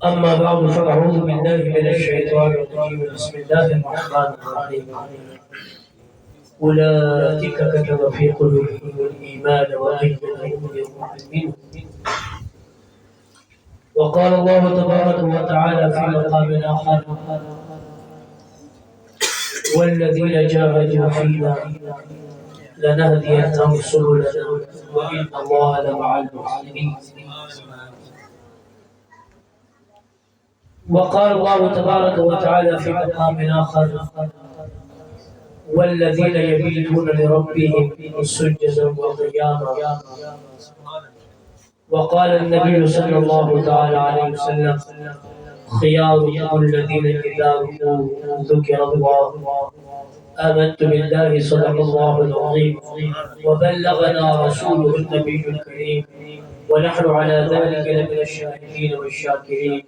أما بعد فأعوذ بالله من الشيطان الرجيم بسم الله الرحمن الرحيم أولئك كتب في قلوبهم الإيمان وأيدهم بروح منه وقال الله تبارك وتعالى في مقام آخر والذين جاهدوا فينا لنهدينهم سبلنا وإن الله لمع المحسنين. وقال الله تبارك وتعالى في مقام آخر والذين يبيتون لربهم سجدا وقياما. وقال النبي صلى الله تعالى عليه وسلم خياركم الذين إذا ذكر الله آمنت بالله صدق الله العظيم وبلغنا رسوله النبي الكريم ونحن على ذلك لمن الشاهدين والشاكرين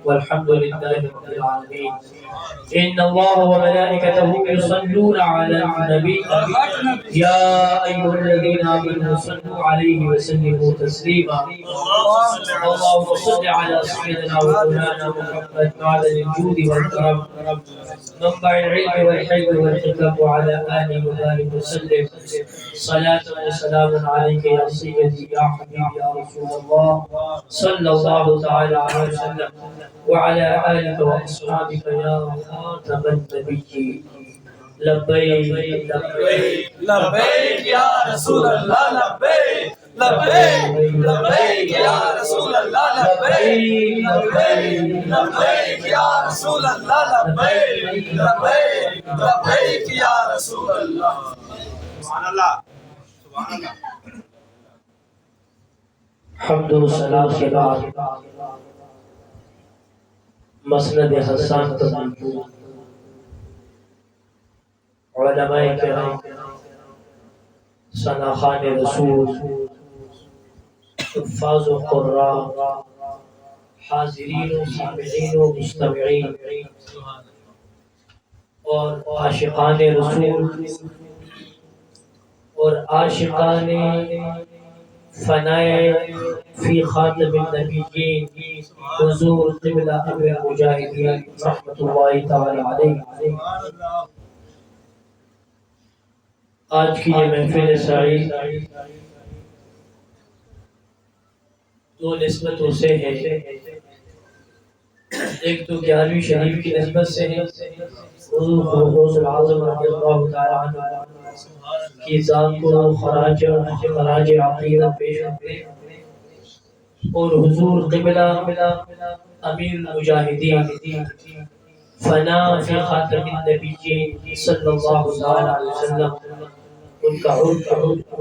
والحمد لله رب العالمين. إن الله وملائكته يصلون على النبي يا أيها الذين آمنوا صلوا عليه وسلموا تسليما. اللهم صل على سيدنا ومولانا محمد معدن الجود والكرم منبع العلم والحلم والحكم وعلى آله وآله وسلم صلاة وسلام عليك يا سيدي يا حبيبي يا رسول الله صلى الله تعالى عليه وسلم وعلى آلك وأصحابك يا خاتم النبيين. لبيك لبيك لبيك يا رسول الله لبيك لبيك لبيك يا رسول الله لبيك لبيك لبيك يا رسول الله لبيك لبيك لبيك يا رسول الله. سبحان الله سبحان الله. حمد و ثنا کے بعد مسند حسان پر موجود علماء کرام ثناخوان رسول حفاظ و قراء حاضرین و سامعین و مستمعین اور عاشقان رسول اور عاشقان فنائے فی خاتم النبیین حضور قبلہ امیر المجاہدین رحمت اللہ تعالی علیہ. آج کی یہ محفل سعید دو نسبتوں سے ہے. ایک تو 11ویں شریف کی نسبت سے ہے حضور غوث العظم رضی اللہ تعالی عنہ کی ذات کو خراج عقیدت پیش کرتے اور حضور قبلہ امیر المجاہدین فنا فی خاتم النبیین صلی اللہ علیہ وسلم ان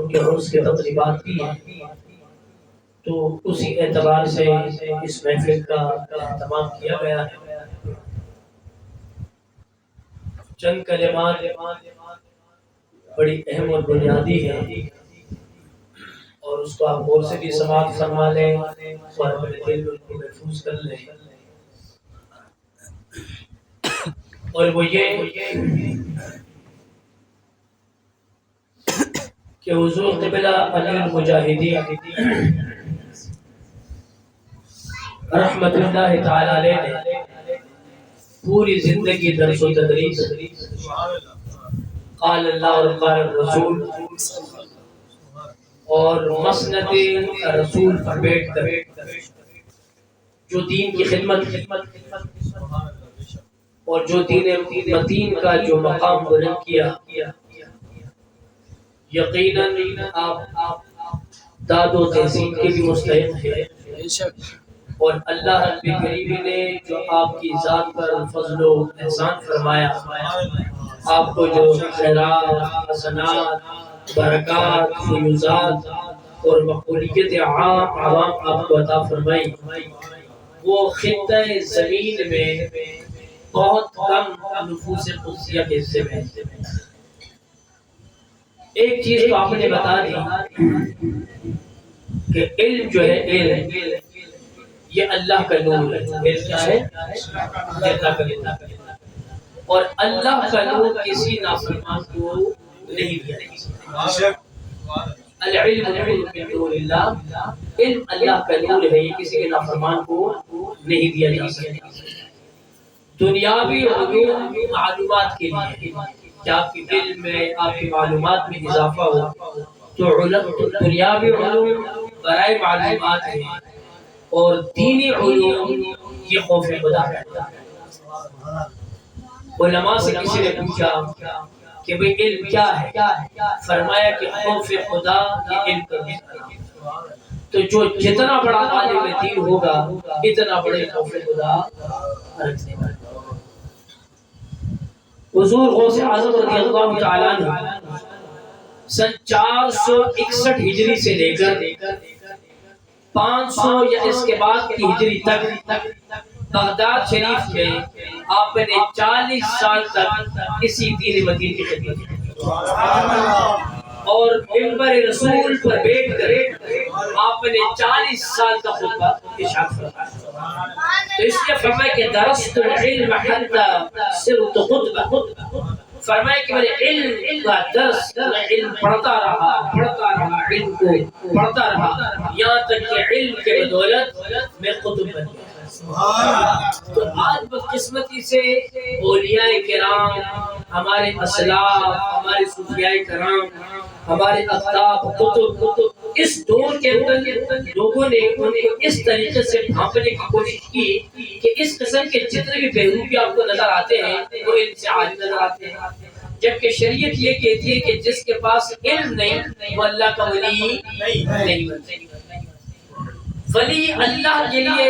کے عرس کے تقریبات بھی ہیں. تو اسی اعتبار سے اس محفل کا اہتمام کیا گیا ہے. چند کلمات بڑی اہم اور بنیادی ہے اور اس کو آپ غور سے بھی سماعت فرما لیں اور اپنے دل میں ان کو محفوظ کر لیں. اور وہ یہ کہ حضور قبلہ امیر المجاہدین رحمت اللہ تعالی علیہ نے پوری زندگی درس و تدریس قال اللہ اور قال الرسول اور مسند رسول پر بیٹھ کر جو دین کی خدمت اور جو دین متین کا جو مقام بلند کیا یقیناً آپ داد و تحسین کے بھی مستحق ہے. اور اللہ رب کریم نے جو آپ کی ذات پر فضل و احسان فرمایا آپ کو جو خیرات حسنات برکات فیوزات اور مقبولیت عوام آپ کو عطا فرمائی وہ خطہ زمین میں بہت کم نفوس قدسیہ کے حصے میں. ایک چیز تو آپ نے بتا دی کہ علم جو ہے علم یہ اللہ کا نور ہے. علم کیا ہے؟ اللہ کا نور. اور اللہ کا نور کسی نافرمان کو نہیں دیا. العلم نور من نور اللہ. علم اللہ کا نور ہے، یہ کسی کے نافرمان کو نہیں دیا جا سکتا۔ دنیاوی علوم معلومات کے لیے کہ آپ کے علم میں، آپ کی معلومات میں اضافہ ہو، تو دنیاوی علوم برائے معلومات ہیں، اور دینی علوم یہ خوف خدا ہے۔ علماء سے کسی نے پوچھا کہ بھئی علم کیا ہے؟ فرمایا کہ خوف خدا یہ علم کا حصہ ہے۔ تو جو جتنا بڑا عالم دین ہوگا اتنا بڑے خوف خدا رکھنے والا۔ حضور غوث اعظم رضی اللہ تعالیٰ عنہ سن 461 ہجری سے لے کر 500 یا اس کے بعد کی ہجری تک بغداد شریف میں آپ نے 40 سال تک اسی دین مدین کی خدمت کی، اور منبر رسول پر بیٹھ کر آپ نے 40 سال کا خطبہ ارشاد فرمایا۔ تو اس لیے فرمایا کہ درست العلم حتی صرت خطبہ، فرمایا کہ میں نے علم کا درس، علم پڑھتا رہا علم کو پڑھتا رہا، یہاں تک کہ علم کے بدولت میں خطب بن گیا۔ تو آج بدقسمتی سے اولیاء کرام، ہمارے اسلاف، ہمارے صوفیاء کرام، ہمارے اقطاب قطب، اس دور کے اندر لوگوں نے ان کو اس طریقے سے ڈھانپنے کی کوشش کی کہ اس قسم کے جتنے بھی بیروبی آپ کو نظر آتے ہیں وہ علم سے عاجز نظر آتے ہیں، جبکہ شریعت یہ کہتی ہے کہ جس کے پاس علم نہیں وہ اللہ کا ولی نہیں بنتا۔ ولی اللہ کے لیے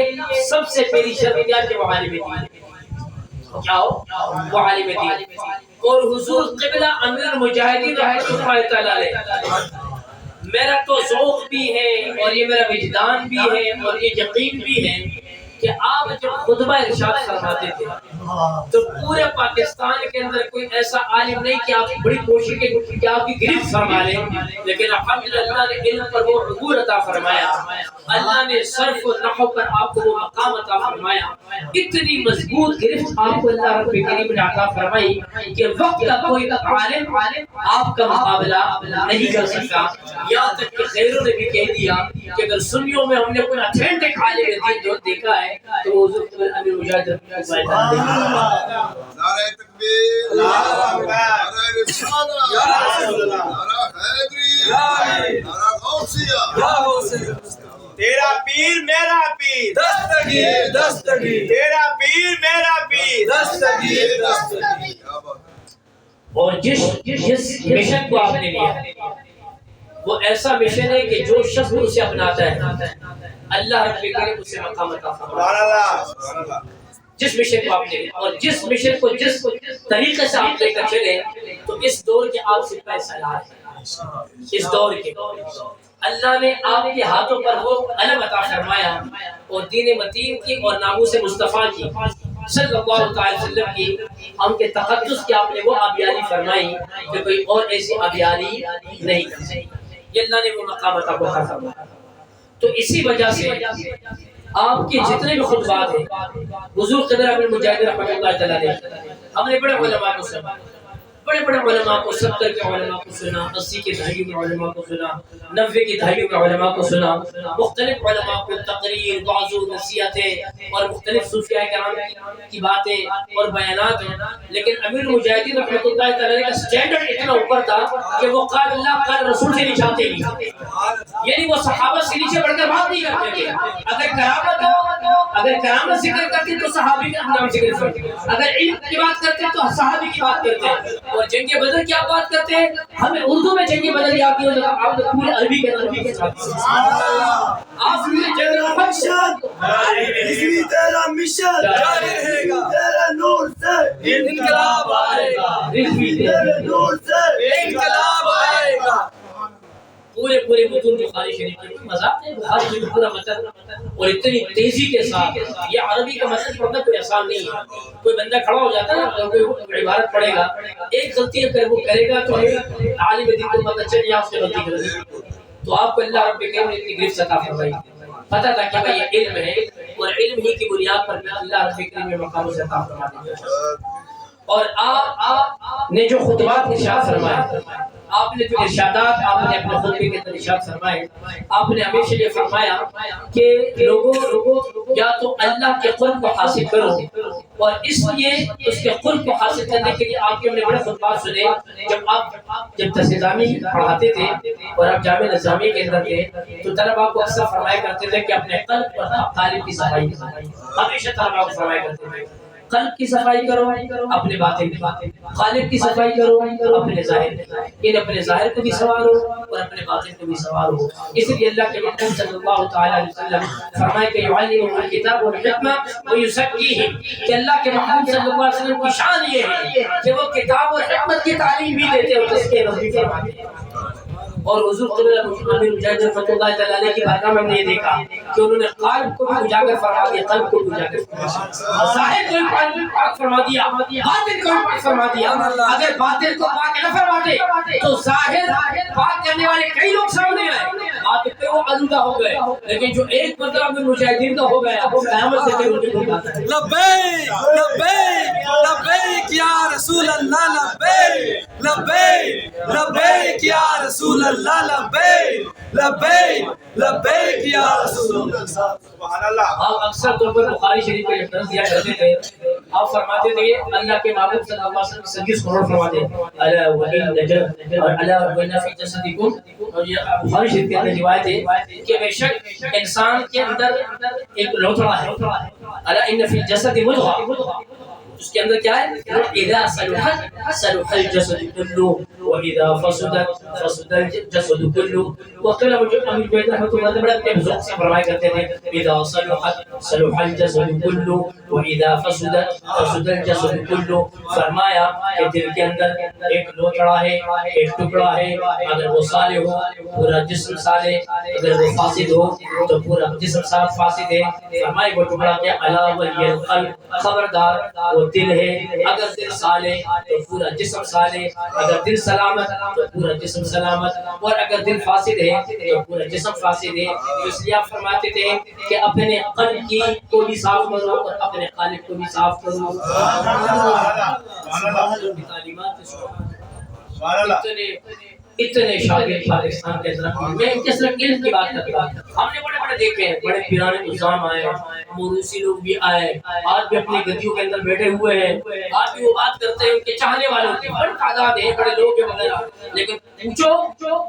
سب سے پہلی شرط کیا کہ وہ عالم دین ہے، کیا ہو؟ وہ عالم دین۔ اور حضور قبلہ امیر المجاہدین رحمۃ اللہ تعالیٰ علیہ، میرا تو ذوق بھی ہے اور یہ میرا وجدان بھی ہے اور یہ یقین بھی ہے کہ آپ جب خطبہ ارشاد فرماتے تھے تو پورے پاکستان کے اندر کوئی ایسا عالم نہیں کہ آپ کی بڑی کوشش کی کہ آپ کی گرفت فرما لیں، لیکن الحمدللہ اللہ نے علم پر وہ عبور عطا فرمایا، اللہ نے صرف و نحو پر آپ کو وہ مقام عطا فرمایا، اتنی مضبوط گرفت آپ کو اللہ رب کریم نے عطا فرمائی کہ وقت کا کوئی عالم آپ کا مقابلہ نہیں کر سکتا۔ یہاں تک کہ غیروں نے بھی کہہ دیا کہ اگر سنیوں میں ہم نے کوئی اتھینٹک عالم دین جو دیکھا ہے تو حضور امیر مجاہد نعرہ تکبیر، اللہ اکبر، نعرہ رسالہ، یا رسول اللہ، نعرہ حیدری، نعرہ غوثیہ، یا غوثیہ۔ تیرا پیر میرا پیر، دستگیر دستگیر، تیرا پیر میرا پیر، دستگیر دستگیر۔ اور جس مشن کو آپ نے لیا وہ ایسا مشن ہے کہ جو شخص اسے اپناتا ہے اللہ رب کریم اسے مقام عطا فرماتا۔ جس مشن کو آپ نے لیا اور جس مشن کو جس طریقے سے آپ لے کر چلے تو اس دور کے آپ سپاہی سالار ہیں، اس دور کے اللہ نے آپ کے ہاتھوں پر وہ علم عطا فرمایا اور دین متین کی اور ناموس مصطفیٰ کی صلی اللہ علیہ وسلم کی ہم کے تقدس کی آپ نے وہ آبیاری فرمائی کہ کوئی اور ایسی آبیاری نہیں کر سکتا، یہ اللہ نے وہ مقام عطا فرمایا۔ تو اسی وجہ سے آپ کے جتنے بھی خطبات ہیں حضور قبلہ امیر المجاہدین رحمۃ اللہ تعالیٰ علیہ، ہم نے بڑے علماء کو سنا، بڑے بڑے علماء کو 70 کے علماء کو سنا، 80 کے دہائیوں میں علماء کو سنا، 90 کی دہائیوں میں علماء کو سنا، مختلف علماء کو تقریر، وعظ و نصیحتیں اور مختلف صوفیاء کرام کی باتیں اور بیانات ہیں، لیکن امیر المجاہدین رحمۃ اللہ تعالیٰ کا سٹینڈرڈ اتنا اوپر تھا کہ وہ قال اللہ قال رسول سے نہیں چاہتے نہیں، یعنی وہ صحابہ سے نیچے بڑھ کر بات نہیں کرتے تھے۔ اگر کرامت ذکر کرتے تو صحابی کا نام ذکر کرتے، اگر علم کی بات کرتے تو صحابی کی بات کرتے، اور جنگ بدر کی آپ بات کرتے ہیں ہمیں اردو میں جنگ بدر یاد نہیں ہوتا، آپ پورے عربی کے ساتھ آپ پورے جنگ مشن تیرا مشن جاری رہے گا، تیرے نور سے انقلاب آئے گا، تیرے نور سے انقلاب آئے گا۔ پورے متون بخاری شریف کے مذاق ہے، بخاری شریف پورا متن اور اتنی تیزی کے ساتھ، یہ عربی کا متن پڑھنا کوئی آسان نہیں ہے، کوئی بندہ کھڑا ہو جاتا ہے نا کوئی عبارت پڑھے گا ایک غلطی اگر وہ کرے گا تو عالم دین کو پتہ چل جائے اس نے غلطی کر دی، تو آپ کو اللہ رب کریم نے اتنی گرفت عطا فرمائی، پتہ تھا کہ یہ علم ہے اور علم ہی کی بنیاد پر اللہ رب کریم نے مقام سے عطا فرما دیا۔ اور آپ نے جو خطبات ارشاد فرمایا آپ نے جو ارشادات آپ نے اپنے خطبے کے اندر ارشاد فرمائے، آپ نے ہمیشہ یہ فرمایا کہ لوگوں یا تو اللہ کے قرب کو حاصل کرو، اور اس لیے اس کے قرب کو حاصل کرنے کے لیے آپ کے ہم نے بڑے خطبات سنے جب درس نظامی پڑھاتے تھے اور آپ جامع نظامی کے اندر تھے تو طلباء کو اکثر فرمایا کرتے تھے کہ اپنے قلب اور قالب کی صفائی کرو. ہمیشہ طلباء کو فرمایا کرتے تھے قلب کی صفائی کرو، اپنے باطن کی، قالب کی صفائی کرو، اپنے ظاہر کی، یعنی اپنے ظاہر کو بھی سنوارو اور اپنے باطن کو بھی سنوارو. اس لیے اللہ کے محبوب صلی اللہ تعالی علیہ وسلم فرمائے کہ یعلمهم الکتاب والحکمہ ویزکیہم، کہ اللہ کے محبوب صلی اللہ علیہ وسلم کی شان یہ ہے کہ وہ کتاب اور حکمت کی تعلیم بھی دیتے اور تزکیہ نفس بھی فرماتے ہیں. اور حضور قبلہ امیر مجاہد رحمۃ اللہ تعالی علیہ کی بارگاہ میں ہم نے یہ دیکھا کہ انہوں نے قلب کو بھی اجاگر فرما دیا، قلب کو بھی اجاگر فرما دیا، ظاہر کو بھی پاک فرما دیا، باطن کو بھی پاک فرما دیا. اگر باطن کو پاک نہ فرماتے تو ظاہر پاک کرنے والے کئی لوگ سامنے آئے، باطن پہ وہ آلودہ ہو گئے، لیکن جو ایک مرتبہ امیر مجاہدین کا ہو گیا قیامت سے ان کے دل آتا ہے. لبیک لبیک لبیک یا رسول اللہ، لبیک لبیک لبیک یا رسول اللہ، لبیک لبیک لبیک یا رسول اللہ. سبحان اللہ. آپ اکثر طور پر بخاری شریف کا یہ درس دیا کرتے تھے، آپ فرماتے تھے اللہ کے محبوب صلی اللہ علیہ وسلم 27 کروڑ فرماتے ہیں الا وان نجر اور الا وان فی جسدکم، اور یہ بخاری شریف کے اندر روایت ہے کہ بے شک انسان کے اندر ایک لوتھڑا ہے، الا ان فی الجسد مضغہ، اس کے اندر کیا ہے؟ اذا صلحت صلح الجسد كله واذا فسدت فسد الجسد كله. وقال امیر بیت رحمۃ اللہ بڑے اپنے ذوق سے فرمایا کرتے تھے اذا صلحت صلح الجسد كله واذا فسدت فسد الجسد كله. فرمایا کہ دل کے اندر ایک لوتھڑا ہے، ایک ٹکڑا ہے، اگر وہ صالح ہو پورا جسم صالح، اگر وہ فاسد ہو تو پورا جسم فاسد ہے. فرمایا وہ ٹکڑا کیا؟ الا وهي القلب، خبردار وہ دل ہے. اگر دل صالح تو پورا جسم صالح، اگر دل سلامت تو پورا جسم سلامت، اور اگر دل فاسد ہے تو پورا جسم فاسد ہے. اس لیے آپ فرماتے تھے کہ اپنے قلب کی کو بھی صاف کرو اور اپنے قالب کو بھی صاف کرو. اتنے شاگرد پاکستان کے اندر، میں ان کے صرف علم کی بات کرتا ہوں. ہم نے بڑے بڑے دیکھے ہیں، بڑے پیرانے نظام آئے، موروثی لوگ بھی آئے، آج بھی اپنی گدیوں کے اندر بیٹھے ہوئے ہیں، آج بھی وہ بات کرتے ہیں ان کے چاہنے والوں کی بڑی تعداد ہے، بڑے لوگ ہیں وغیرہ، لیکن پوچھو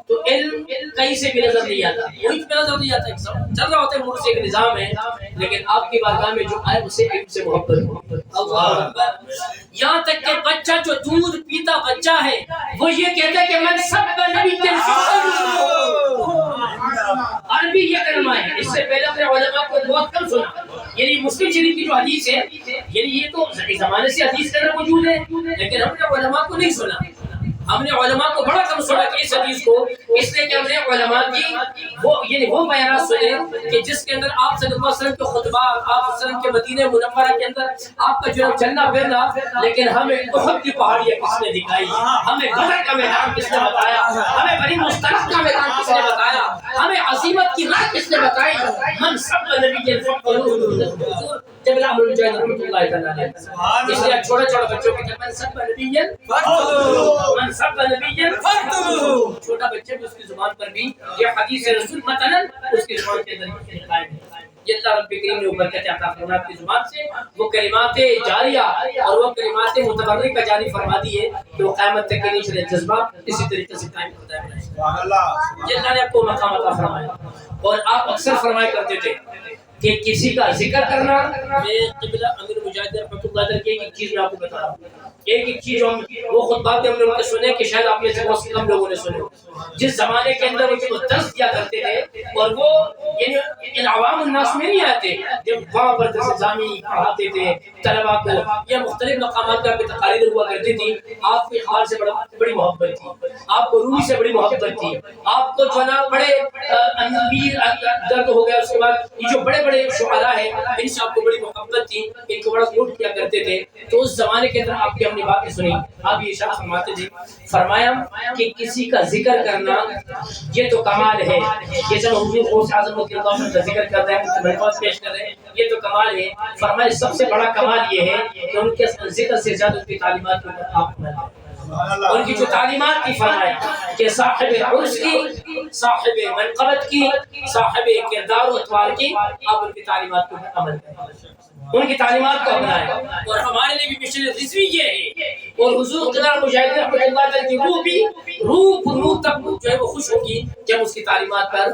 تو علم کہیں سے بھی نظر نہیں آتا، کوئی بھی نظر نہیں آتا. چل رہا ہوتا ہے موروثی کا نظام ہے، لیکن آپ کی بارگاہ میں جو آئے اسے علم سے محبت. اللہ اکبر. یہاں تک کہ بچہ جو دودھ پیتا بچہ ہے وہ یہ کہتا ہے کہ من سب نبی کے عربی یہ کلمہ ہے. اس سے پہلے اپنے علماء کو بہت کم سنا. یعنی مسلم شریف کی جو حدیث ہے، یعنی یہ تو زمانے سے حدیث کے اندر موجود ہے، لیکن ہم نے علماء کو نہیں سنا. ہم نے علماء کو بڑا کم سنا کہ اس حدیث کو، اس لیے کہ ہم نے علماء کی وہ بیانات سنے کہ جس کے اندر آپ صلی اللہ علیہ وسلم کے خطبات، آپ صلی اللہ علیہ وسلم کے مدینہ منورہ کے اندر آپ کا جو چلنا پھرنا، لیکن ہمیں احد کی پہاڑیاں کس نے دکھائی، ہمیں بدر کا میدان کس نے بتایا، ہمیں بنی مصطلق کا میدان کس نے بتایا، ہمیں عظیمت کی راہ کس نے بتائی. من سب نبی الفقر جب اللہ مجاہد رحمۃ اللہ تعالی علیہ، اس لیے چھوٹے چھوٹے بچوں کے من سب نبی من سب نبی چھوٹا بچے بھی اس کی زبان پر بھی یہ حدیث رسول مثلا اس کی زبان کے اندر قائم ہے. یہ اللہ رب کریم نے برکت عطا فرمایا اپنی زبان سے، وہ کلمات جاریہ اور وہ کلمات متبرکہ جاری فرما دی ہے کہ وہ قیامت تک کے لیے چلے جذبات اسی طریقے سے قائم ہوتا ہے. سبحان اللہ. یہ اللہ نے آپ کو مقام عطا فرمایا. اور آپ اکثر فرمایا کرتے تھے کہ کسی کا ذکر کرنا، میں قبلہ امیر مجاہد رحمۃ اللہ علیہ کی ایک چیز میں آپ کو بتا رہا ہوں. ایک چیز وہ خطبات ہم نے ان کے سنے کہ شاید آپ میں سے بہت کم لوگوں نے سنے. جس زمانے کے اندر وہ درس دیا کرتے تھے اور وہ یعنی عوام الناس میں نہیں آتے، جب وہاں پر درس نظامی پڑھاتے تھے طلباء کو یا مختلف مقامات پر تقاریر ہوا کرتی تھی، آپ کے اقبال سے بڑی محبت تھی، آپ کو رومی سے بڑی محبت تھی، آپ کو جو نا بڑے امیر درد ہو گیا. اس کے بعد یہ جو بڑے بڑے شعراء ہیں ان سے آپ کو بڑی محبت تھی، ان کو بڑا کوٹ کیا کرتے تھے. تو اس زمانے کے اندر آپ کی ہم نے باتیں سنی. آپ یہ ارشاد فرماتے تھے، فرمایا کہ کسی کا ذکر کرنا یہ تو کمال ہے. یہ جب حضور غوث اعظم رضی اللہ عنہ کا ذکر کر رہے ہیں، محبت پیش کر رہے ہیں، یہ تو کمال ہے. فرمایا سب سے بڑا کمال یہ ہے کہ ان کے ذکر سے زیادہ ان کی تعلیمات کو آپ ان کی جو تعلیمات کی فرمایا کہ صاحب عرس کی، صاحب منقبت کی، صاحب کردار و اطوار کی، آپ ان کی تعلیمات کو عمل کریں، ان کی تعلیمات کو اپنائیں۔ اور ہمارے لیے بھی مشن رضوی یہ ہے، اور حضور قدر مجاہد رحمۃ اللہ تعالی کی روح تک جو ہے وہ خوش ہوگی جب اس کی تعلیمات پر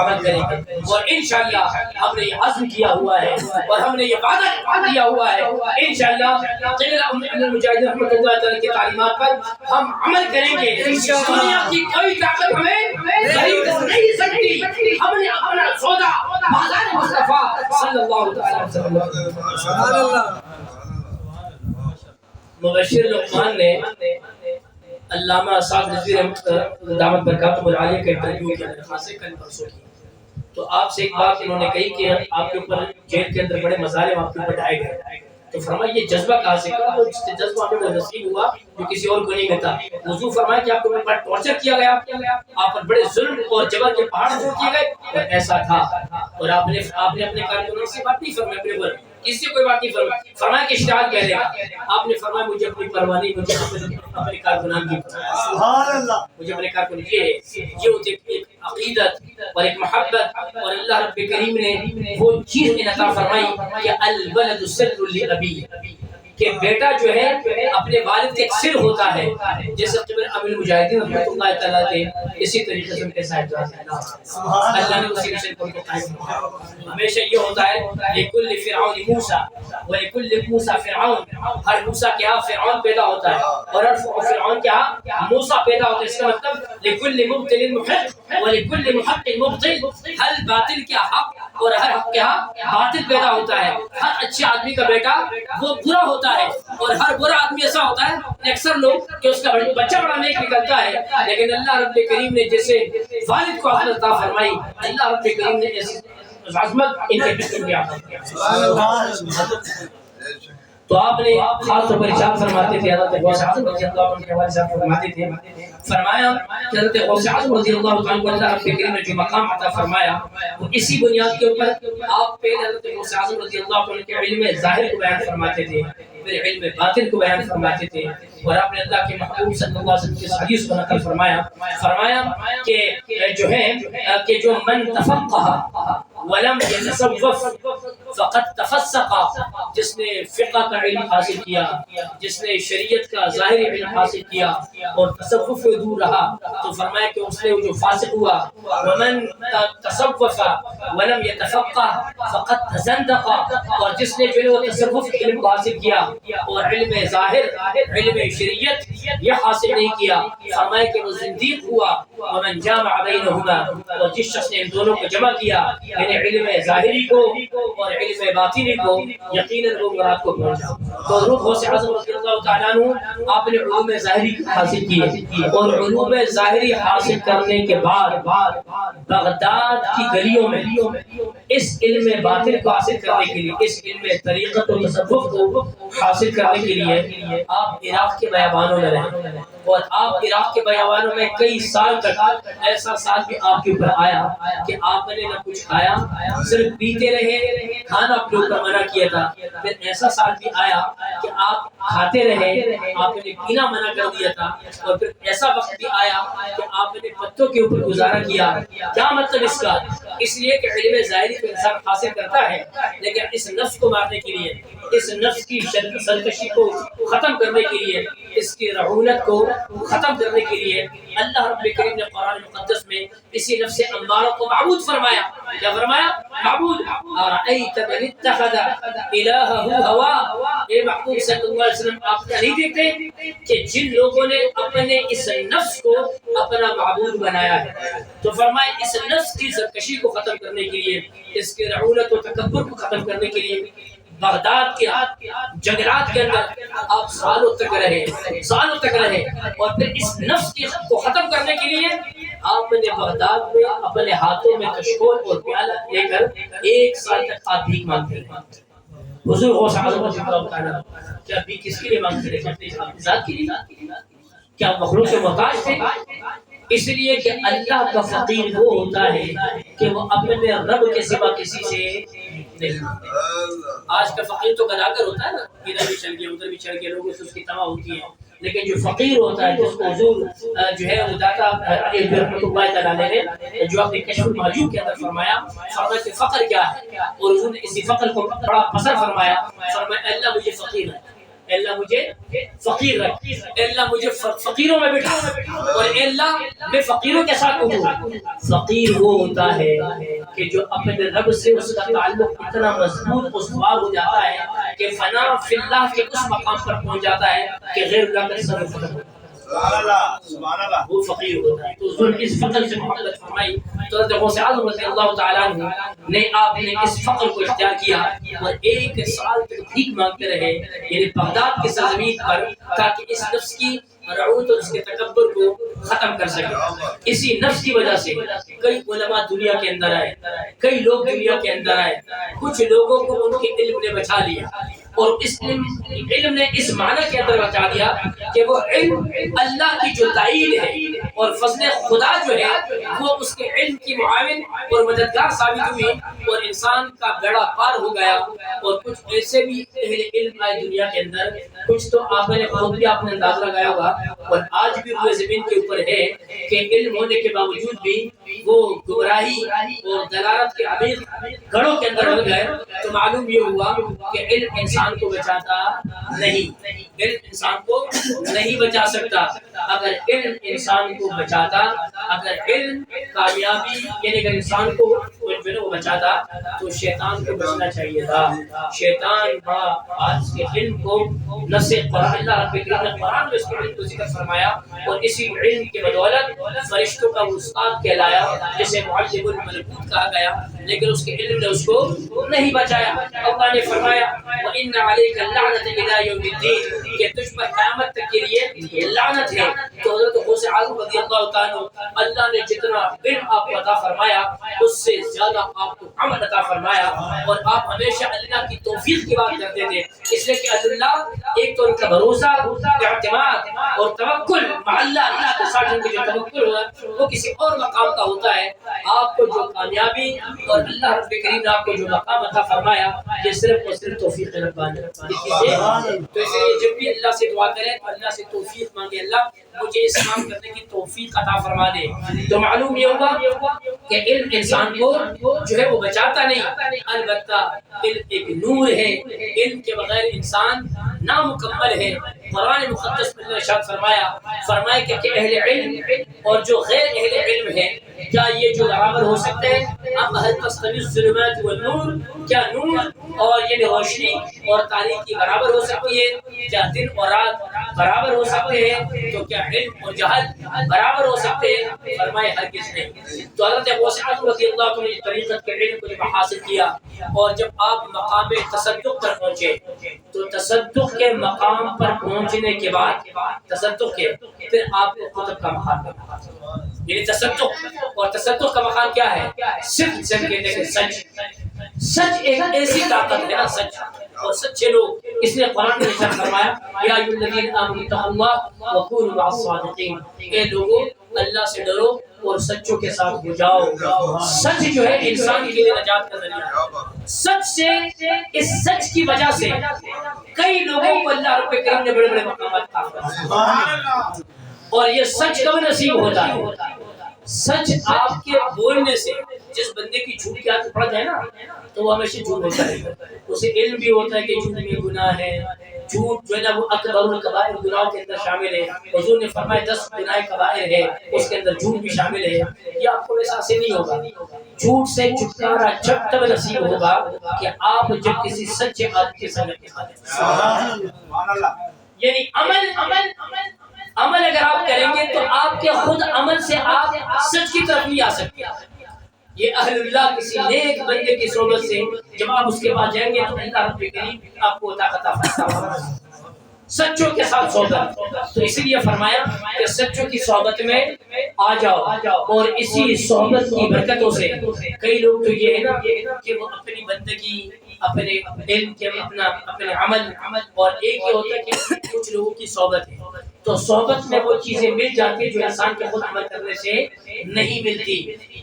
عمل کریں گے۔ اور انشاءاللہ ہم نے یہ عزم کیا ہوا ہے اور ہم نے یہ وعدہ کیا ہوا ہے، انشاءاللہ قدر مجاہد رحمۃ اللہ تعالی کی تعلیمات پر ہم عمل کریں گے۔ دنیا کی کوئی طاقت ہمیں خرید نہیں سکتی، ہم نے اپنا سودا بازار مصطفیٰ صلی اللہ علیہ وسلم۔ سبحان اللہ۔ مبشر لقمان نے علامہ صاحب رضوی دامت برکاتہ العالیہ کا انٹرویو کیا درخواست کل پرسوں کی، تو آپ سے ایک بات انہوں نے کہی کہ آپ کے اوپر جیل کے اندر بڑے مظالم آپ کے اوپر ڈھائے گئے، تو فرمایا یہ جذبہ کہاں سے کہا، وہ جس سے جذبہ ہمیں وہ نصیب ہوا جو کسی اور کو نہیں ملتا۔ حضور فرمایا کہ آپ کو بڑا ٹارچر کیا گیا، آپ پر بڑے ظلم اور جبر کے پہاڑ دور کیے گئے، اور ایسا تھا، اور آپ نے اپنے کارکنوں سے بات نہیں فرمائی، اپنے اوپر کسی سے کوئی بات نہیں فرمائی، فرمایا کہ اشتہاد کہہ لے گا، آپ نے فرمایا مجھے اپنی پرواہ نہیں، مجھے اپنے کارکنان کی سبحان اللہ، مجھے اپنے کارکن یہ ہوتی ایک عقیدت اور ایک محبت، اور اللہ رب کریم نے وہ چیز عطا فرمائی کہ الولد سر لابی، کہ بیٹا جو ہے اپنے والد کے ایک سر ہوتا ہے، جیسے قبر امیر المجاہدین رحمۃ اللہ تعالیٰ کے اسی طریقے سے ان کے صاحب اللہ نے اسی سر کو قائم کیا۔ ہمیشہ یہ ہوتا ہے لکل فرعون موسیٰ ولکل موسیٰ فرعون، ہر موسیٰ کے ہاں فرعون پیدا ہوتا ہے اور ہر فرعون کے ہاں موسیٰ پیدا ہوتا ہے۔ اس کا مطلب لکل مبطل محق ولکل محق مبطل، ہر باطل کے حق اور ہر حق کے ہاں باطل پیدا ہوتا ہے۔ ہر اچھے آدمی کا بیٹا وہ برا ہوتا ہے، اور ہر برا آدمی ایسا ہوتا ہے اکثر لوگ کہ اس کا بچہ بڑا نیک نکلتا ہے، لیکن اللہ رب کریم نے جیسے والد کو عقل عطا فرمائی، اللہ رب کریم نے اس عظمت ان کے جسم میں عطا کیا۔ تو آپ نے خاص طور پر ارشاد فرماتے تھے، حضرت غوث اعظم رضی اللہ عنہ کے حوالے سے فرماتے تھے، فرمایا کہ حضرت غوث اعظم رضی اللہ عنہ کو اللہ رب کریم نے جو مقام عطا فرمایا وہ اسی بنیاد کے اوپر آپ پہلے حضرت غوث اعظم رضی اللہ عنہ کے علم ظاہر کو بیان فرماتے تھے، پھر علم باطن کو بیان فرماتے تھے، اور آپ نے اللہ کے محبوب صلی اللہ علیہ وسلم کی حدیث کو نقل فرمایا کہ جو ہے کہ جو من تفقہ ولم يتصوف فقد تفسق، جس نے فقہ کا علم حاصل کیا، جس نے شریعت کا ظاہری علم حاصل کیا اور تصوف سے دور رہا، تو فرمایا کہ اس نے جو فاسق ہوا، ومن تصوف ولم يتفقہ فقد تزندق، اور جس نے جو ہے وہ تصوف علم حاصل کیا اور علم ظاہر علم شریعت یہ حاصل نہیں کیا، فرمایا کہ وہ زندیق ہوا۔ ومن جامع بینہما، اور جس شخص نے ان دونوں کو جمع کیا، یعنی علم ظاہری کو اور علم باطنی کو، یقیناً وہ مراد کو پہنچا۔ تو حضرت غوث اعظم رضی اللہ تعالیٰ عنہ آپ نے علوم ظاہری حاصل کیے، اور علوم ظاہری حاصل کرنے کے بعد بغداد کی گلیوں میں اس علم باطن کو حاصل کرنے کے لیے، اس علم طریقت و تصوف کو حاصل کرنے کے لیے آپ عراق کے بیابانوں میں رہے، اور آپ عراق کے بیابانوں میں کئی سال تک، ایسا سال بھی آپ کے اوپر آیا کہ آپ نے نہ کچھ کھایا، صرف پیتے رہے، کھانا آپ لوگ کا منع کیا تھا، پھر ایسا سال بھی آیا کہ آپ کھاتے رہے، آپ نے پینا منع کر دیا تھا، اور پھر ایسا وقت بھی آیا کہ آپ نے پتوں کے اوپر گزارا کیا۔ کیا مطلب اس کا؟ اس لیے کہ علم ظاہری تو انسان حاصل کرتا ہے، لیکن اس نفس کو مارنے کے لیے، اس نفس کی سرکشی کو ختم کرنے کے لیے، اس کی رعونت کو ختم کرنے کے لیے اللہ رب کریم نے قرآن مقدس میں اسی نفس امارہ کو معبود فرمایا۔ کیا فرمایا؟ معبود۔ ارأیت من اتخذ الہہ ہوا، اے محبوب صلی اللہ علیہ وسلم آپ نہیں دیکھتے کہ جن لوگوں نے اپنے اس نفس کو اپنا معبود بنایا ہے، تو فرمایا اس نفس کی سرکشی کو ختم کرنے کے لیے، اس کے رعونت و تکبر کو ختم کرنے کے لیے بغداد کے جنگلات کے اندر آپ سالوں تک رہے، اور پھر اس نفس کو ختم کرنے کے لیے آپ نے بغداد میں اپنے ہاتھوں میں کشکول اور پیالہ لے کر 1 سال تک آپ بھیک مانگتے رہے۔ حضور غوث اعظم رضی اللہ تعالیٰ کیا بھیک کس کے لیے مانگتے رہے؟ اپنی ذات کے لیے؟ کیا مخلوق سے محتاج تھے؟ اس لیے کہ اللہ کا فقیر وہ ہوتا ہے کہ وہ اپنے رب کے سوا کسی سے نہیں۔ آج کا فقیر تو گداگر ہوتا ہے نا، ادھر بھی چل گیا ادھر بھی چل گیا، لوگوں سے اس کی تما ہوتی ہے، لیکن جو فقیر ہوتا ہے جس کو حضور جو ہے وہ داتا علی رحمۃ اللہ تعالی نے جو اپنے کشف المحجوب کے اندر فرمایا کہ فقر کیا ہے، اور حضور نے اسی فقر کو بڑا پسند فرمایا، فرمایا اللہ مجھے فقیر ہے، اللہ مجھے فقیر رکھ، اللہ مجھے فقیروں میں بٹھا، اور اللہ میں فقیروں کے ساتھ ہوں۔ فقیر وہ ہوتا ہے کہ جو اپنے رب سے اس کا تعلق اتنا مضبوط استوار ہو جاتا ہے کہ فنا فی اللہ کے اس مقام پر پہنچ جاتا ہے کہ غیر اللہ کا تصرف ختم ہوتا ہے، سبحان اللہ، وہ فقیر ہوتا ہے۔ تو حضور اس فقر سے محبت فرمائی تو حضرت غوث اعظم رضی اللہ تعالیٰ عنہ نے آپ نے اس فقر کو اختیار کیا اور 1 سال تک بھیک مانگتے رہے، یعنی بغداد کی سرزمین پر، تاکہ اس نفس کی رعوت اور اس کے تکبر کو ختم کر سکے۔ اسی نفس کی وجہ سے کئی علماء دنیا کے اندر آئے، کئی لوگ دنیا کے اندر آئے، کچھ لوگوں کو ان کے علم نے بچا لیا، اور اس علم نے اس معنی کے اندر بچا دیا کہ وہ علم اللہ کی جو تائید ہے اور فضل خدا جو ہے وہ اس کے علم کی معاون اور مددگار ثابت ہوئی، اور انسان کا بیڑا پار ہو گیا۔ اور کچھ ایسے بھی اہل علم آئے دنیا کے اندر، کچھ تو آپ نے خود بھی آپ نے اندازہ لگایا ہوگا، اور آج بھی روئے زمین کے اوپر ہے کہ علم ہونے کے باوجود بھی وہ گمراہی اور دلالت کے عمیق گڑھوں کے اندر ڈل گئے۔ تو معلوم یہ ہوا کہ علم انسان کو بچاتا نہیں، علم انسان کو نہیں بچا سکتا۔ اگر علم انسان کو بچاتا، اگر علم کامیابی یعنی اگر انسان کو وہ بچاتا تو شیطان کو بچنا چاہیے تھا۔ شیطان بڑا آج کے علم کو نص قرآن، اللہ رب کریم نے قرآن میں اس کے علم کو ذکر فرمایا، اور اسی علم کے بدولت فرشتوں کا استاد کہلایا، جسے معلم الملکوت کہا گیا، لیکن اس کے علم نے اس کو نہیں بچایا۔ اللہ نے فرمایا وَإِنَّ عَلَيْكَ اللَّعْنَةَ إِلَىٰ يَوْمِ الدِّينِ کہ تجھ پر قیامت تک کے لیے لعنت ہے۔ تو حضرت غوث اعظم رضی اللہ تعالیٰ اللہ نے جتنا علم آپ کو عطا فرمایا اس سے زیادہ آپ کو عمل عطا فرمایا، اور آپ ہمیشہ اللہ کی توفیق کی بات کرتے تھے، اس لیے کہ اللہ ایک تو ان کا بھروسہ، اعتماد اور توکل مع اللہ کے ساتھ ان کا جو توکل ہوا وہ کسی اور مقام کا ہوتا ہے۔ آپ کو جو کامیابی اور اللہ رب کریم نے آپ کو جو مقام عطا فرمایا یہ صرف اور صرف توفیق ربانی ہے۔ تو اس لیے جب بھی اللہ سے دعا کریں تو اللہ سے توفیق مانگے، اللہ مجھے اس کام کرنے کی توفیق عطا فرما دے۔ تو معلوم یہ ہوگا کہ علم انسان کو جو ہے وہ بچاتا نہیں، البتہ علم ایک نور ہے، علم کے بغیر انسان نامکمل ہے۔ قرآن مقدس میں ارشاد فرمایا کہ اہل علم اور جو غیر اہل علم ہے کیا یہ جو برابر ہو سکتے ہیں؟ ام هل تستوی الظلمات والنور، کیا نور اور یعنی روشنی اور تاریکی برابر ہو سکتی ہے؟ کیا دن اور رات برابر ہو سکتے ہیں؟ تو کیا علم اور جہل برابر ہو سکتے ہیں؟ فرمائے ہرگز نہیں۔ تو حضرت غوث اعظم رضی اللہ عنہ نے طریقت کے علم کو جب حاصل کیا اور جب آپ مقام تصدق پر پہنچے تو تصدق کے مقام پر پہنچنے کے بعد تصدق کے پھر آپ کو قطب کا مقام ملا، یعنی تصدق اور تصدق کا مقام کیا ہے؟ صرف جب کہتے ہیں سچ، سچ ایک ایسی طاقت ہے نا، سچ اور سچے لوگ، اس لیے قرآن نے ارشاد فرمایا یا ایھا الذین آمنوا اتقوا اللہ وکونوا مع الصادقین، اے لوگو اللہ سے ڈرو اور سچوں کے ساتھ ہو جاؤ۔ سچ جو ہے انسان کے لیے نجات کا ذریعہ ہے۔ سچ سے، اس سچ کی وجہ سے کئی لوگوں کو اللہ رب کریم نے بڑے بڑے مقامات عطا فرمائے، اور یہ سچ کب نصیب ہوتا ہے؟ سچ آپ کے بولنے سے۔ جس بندے کی جھوٹ کی عادت پڑ جائے نا تو وہ ہمیشہ جھوٹ بولتا ہے، اسے علم بھی ہوتا ہے کہ جھوٹ میں گناہ ہے، جھوٹ جو ہے نا وہ اکبر الکبائر گناہوں کے اندر شامل ہے۔ حضور نے فرمایا 10 گناہ کبائر ہے، اس کے اندر جھوٹ بھی شامل ہے۔ یہ آپ کو ویسا سے نہیں ہوگا، جھوٹ سے چھٹکارا جب تک نصیب ہوگا کہ آپ جب کسی سچے آدمی کے سنگت میں آتے ہیں، یعنی عمل اگر آپ کریں گے تو آپ کے خود عمل سے آپ سچ کی طرف نہیں آ سکتے۔ یہ اہل اللہ کسی نیک بندے کی صحبت سے جب آپ اس کے پاس جائیں گے تو اللہ رب کریم آپ کو طاقت عطا فرمائے گا۔ سچوں کے ساتھ صحبت، تو اسی لیے فرمایا کہ سچوں کی صحبت میں آ جاؤ، اور اسی صحبت کی برکتوں سے کئی لوگ تو یہ ہے نا کہ وہ اپنی بندگی، اپنے علم کے اپنے عمل، اور ایک یہ ہوتا ہے کہ کچھ لوگوں کی صحبت ہے تو صحبت میں وہ چیزیں مل جاتی ہیں جو انسان کے خود عمل کرنے سے نہیں ملتی.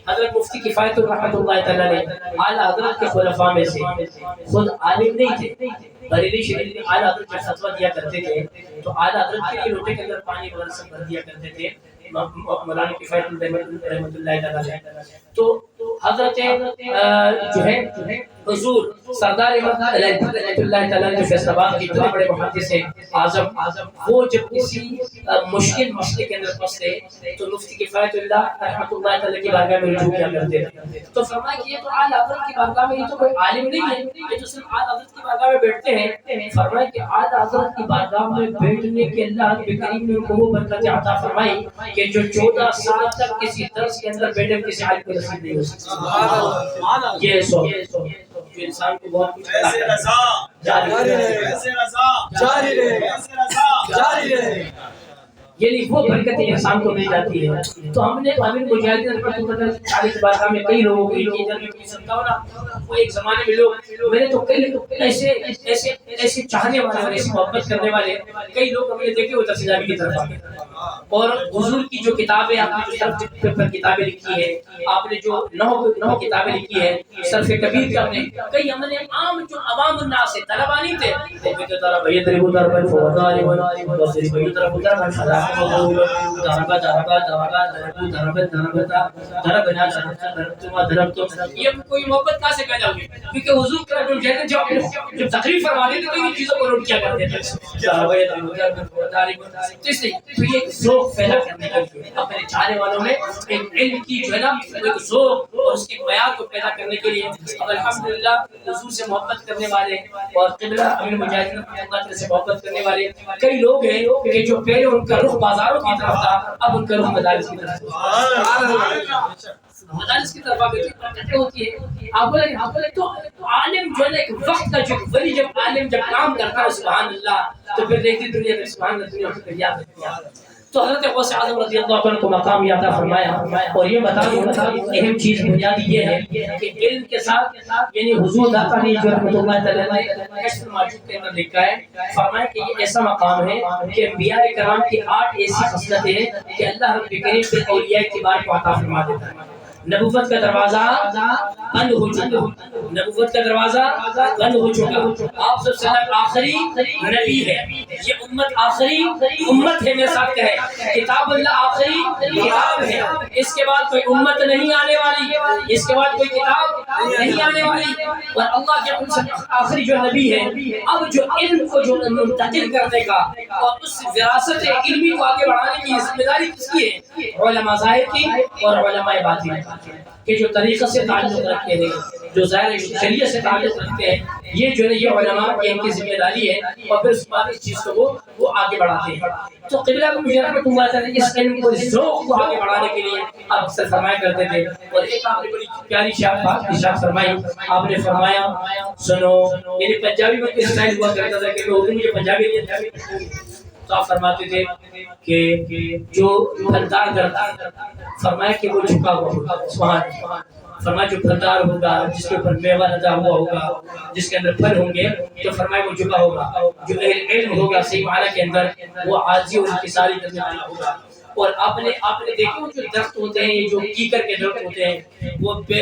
حضرت مفتی کفایت الرحمۃ اللہ تعالیٰ نے اعلیٰ حضرت کے خلفاء میں سے خود عالم نہیں تھے. بریلی شریف میں اعلیٰ حضرت جب فتویٰ دیا کرتے تھے تو اعلیٰ حضرت کے لوٹے کے اندر پانی وغیرہ سب بھر دیا کرتے تھے. مولانا کفایت رحمۃ اللہ تعالیٰ نے تو حضرت جو ہے حضور سردار رحمۃ اللہ تعالیٰ جو فیصل آباد کے اتنے بڑے محدث ہیں اعظم، وہ جب کسی مشکل مسئلے کے اندر پھنستے تو مفتی کفایت اللہ رحمۃ اللہ تعالیٰ کی بارگاہ میں رجوع کیا کرتے تھے. تو فرمایا کہ یہ تو اعلیٰ حضرت کی بارگاہ میں یہ تو کوئی عالم نہیں ہے، یہ تو صرف اعلیٰ حضرت کی بارگاہ میں بیٹھتے ہیں. فرمایا کہ اعلیٰ حضرت کی بارگاہ میں بیٹھنے کے اللہ کریم نے ان کو وہ برکت عطا فرمائی کہ جو 14 سال تک کسی درس کے اندر بیٹھے کسی عالم کو نصیب نہیں ہو سکتا. یہ سو جو انسان کو بہت کچھ جاری رہے یعنی وہ برکتیں انسان کو مل جاتی ہے. تو ہم نے امیر مجاہدین رحمۃ اللہ علیہ کی بارگاہ میں کئی لوگوں کو سنتا ہوں نا، وہ ایک زمانے میں لوگ میں نے تو کئی ایسے چاہنے والے اور ایسی محبت کرنے والے کئی لوگ ہم نے دیکھے وہ تفسیرابی کی طرف آگے. اور حضور کی جو کتابیں آپ نے جو سرف پر کتابیں لکھی ہے، آپ نے جو 9 کتابیں لکھی ہے سرف کبیر کا، کئی ہم نے عام جو عوام الناس سے طلبہ نہیں تھے یہ کوئی محبت کہاں سے پیدا ہوئی؟ کیونکہ حضور کا جب تقریر فرماتے تھے تو ان چیزوں کو نوٹ کیا کرتے تھے. تو یہ ذوق پیدا کرنے کے لیے اپنے چاہنے والوں میں ایک علم کی جو ہے نا ایک ذوق اور اس کے معیار کو پیدا کرنے کے لیے الحمدللہ حضور سے محبت کرنے والے اور قبلہ امیر مجاہدین اللہ سے محبت کرنے والے کئی لوگ ہیں کہ جو پہلے ان کا رخ بازاروں کی طرف تھا اب ان کا رخ مدارس کی طرف مدارس کی طرف آگے ہوتی ہے. آپ بولے تو عالم جو ہے ایک وقت کا جو ولی جب عالم جب کام کرتا ہے سبحان اللہ تو پھر دیکھتی دنیا میں سبحان اللہ دنیا تو حضرت غوث اعظم رضی اللہ عنہ کو مقام عطا فرمایا. اور یہ بتا دوں اہم چیز بنیادی یہ ہے کہ علم کے ساتھ یعنی حضور داتا نے جو رحمۃ اللہ تعالیٰ نے کشف المعجوب کے اندر لکھا ہے، فرمایا کہ یہ ایسا مقام ہے کہ انبیاء کرام کی 8 ایسی خصلتیں ہیں کہ اللہ رب کریم کے اولیاء اعتبار کو عطا فرما دیتا ہے. نبوت کا دروازہ بند ہو چکا، نبوت کا دروازہ بند ہو چکا. آپ سب سے آخری نبی ہے، یہ امت آخری امت ہے. میرے ساتھ کہے کتاب اللہ آخری کتاب ہے، اس کے بعد کوئی امت نہیں آنے والی، اس کے بعد کوئی کتاب نہیں آنے والی. اور اللہ کے ان سے آخری جو نبی ہے اب جو علم کو جو منتقل کرنے کا اور اس وراثت علمی کو آگے بڑھانے کی ذمہ داری کس کی ہے؟ علماء ظاہر کی اور علماء باطن کہ جو طریقہ سے تعلق رکھتے ہیں، جو ظاہر شریعت سے تعلق رکھتے ہیں، یہ جو ہے یہ علماء کی ان کی ذمہ داری ہے اور پھر اس بات اس چیز کو وہ آگے بڑھاتے ہیں. تو قبلہ کو مجھے رحمۃ اللہ تعالیٰ اس علم کو اس ذوق کو آگے بڑھانے کے لیے آپ اکثر فرمایا کرتے تھے. اور ایک آپ نے بڑی پیاری ارشاد فرمائی، آپ نے فرمایا سنو، میری پنجابی میں کس اسٹائل ہوا کرتا تھا کہ اردو مجھے پنجابی نہیں آتی تو آپ فرماتے تھے کہ جو پھلدار کرتا فرمایا کہ وہ جھکا ہوا ہوگا. فرمایا جو پھلدار ہوگا، جس کے اوپر میوہ لگا ہوا ہوگا، جس کے اندر پھل ہوں گے تو فرمایا وہ جھکا ہوگا. جو علم ہوگا صحیح معنی کے اندر وہ عاجزی اور انکساری کرنے والا ہوگا. اور آپ نے دیکھا جو درخت ہوتے ہیں، یہ جو کیکر کے درخت ہوتے ہیں وہ بے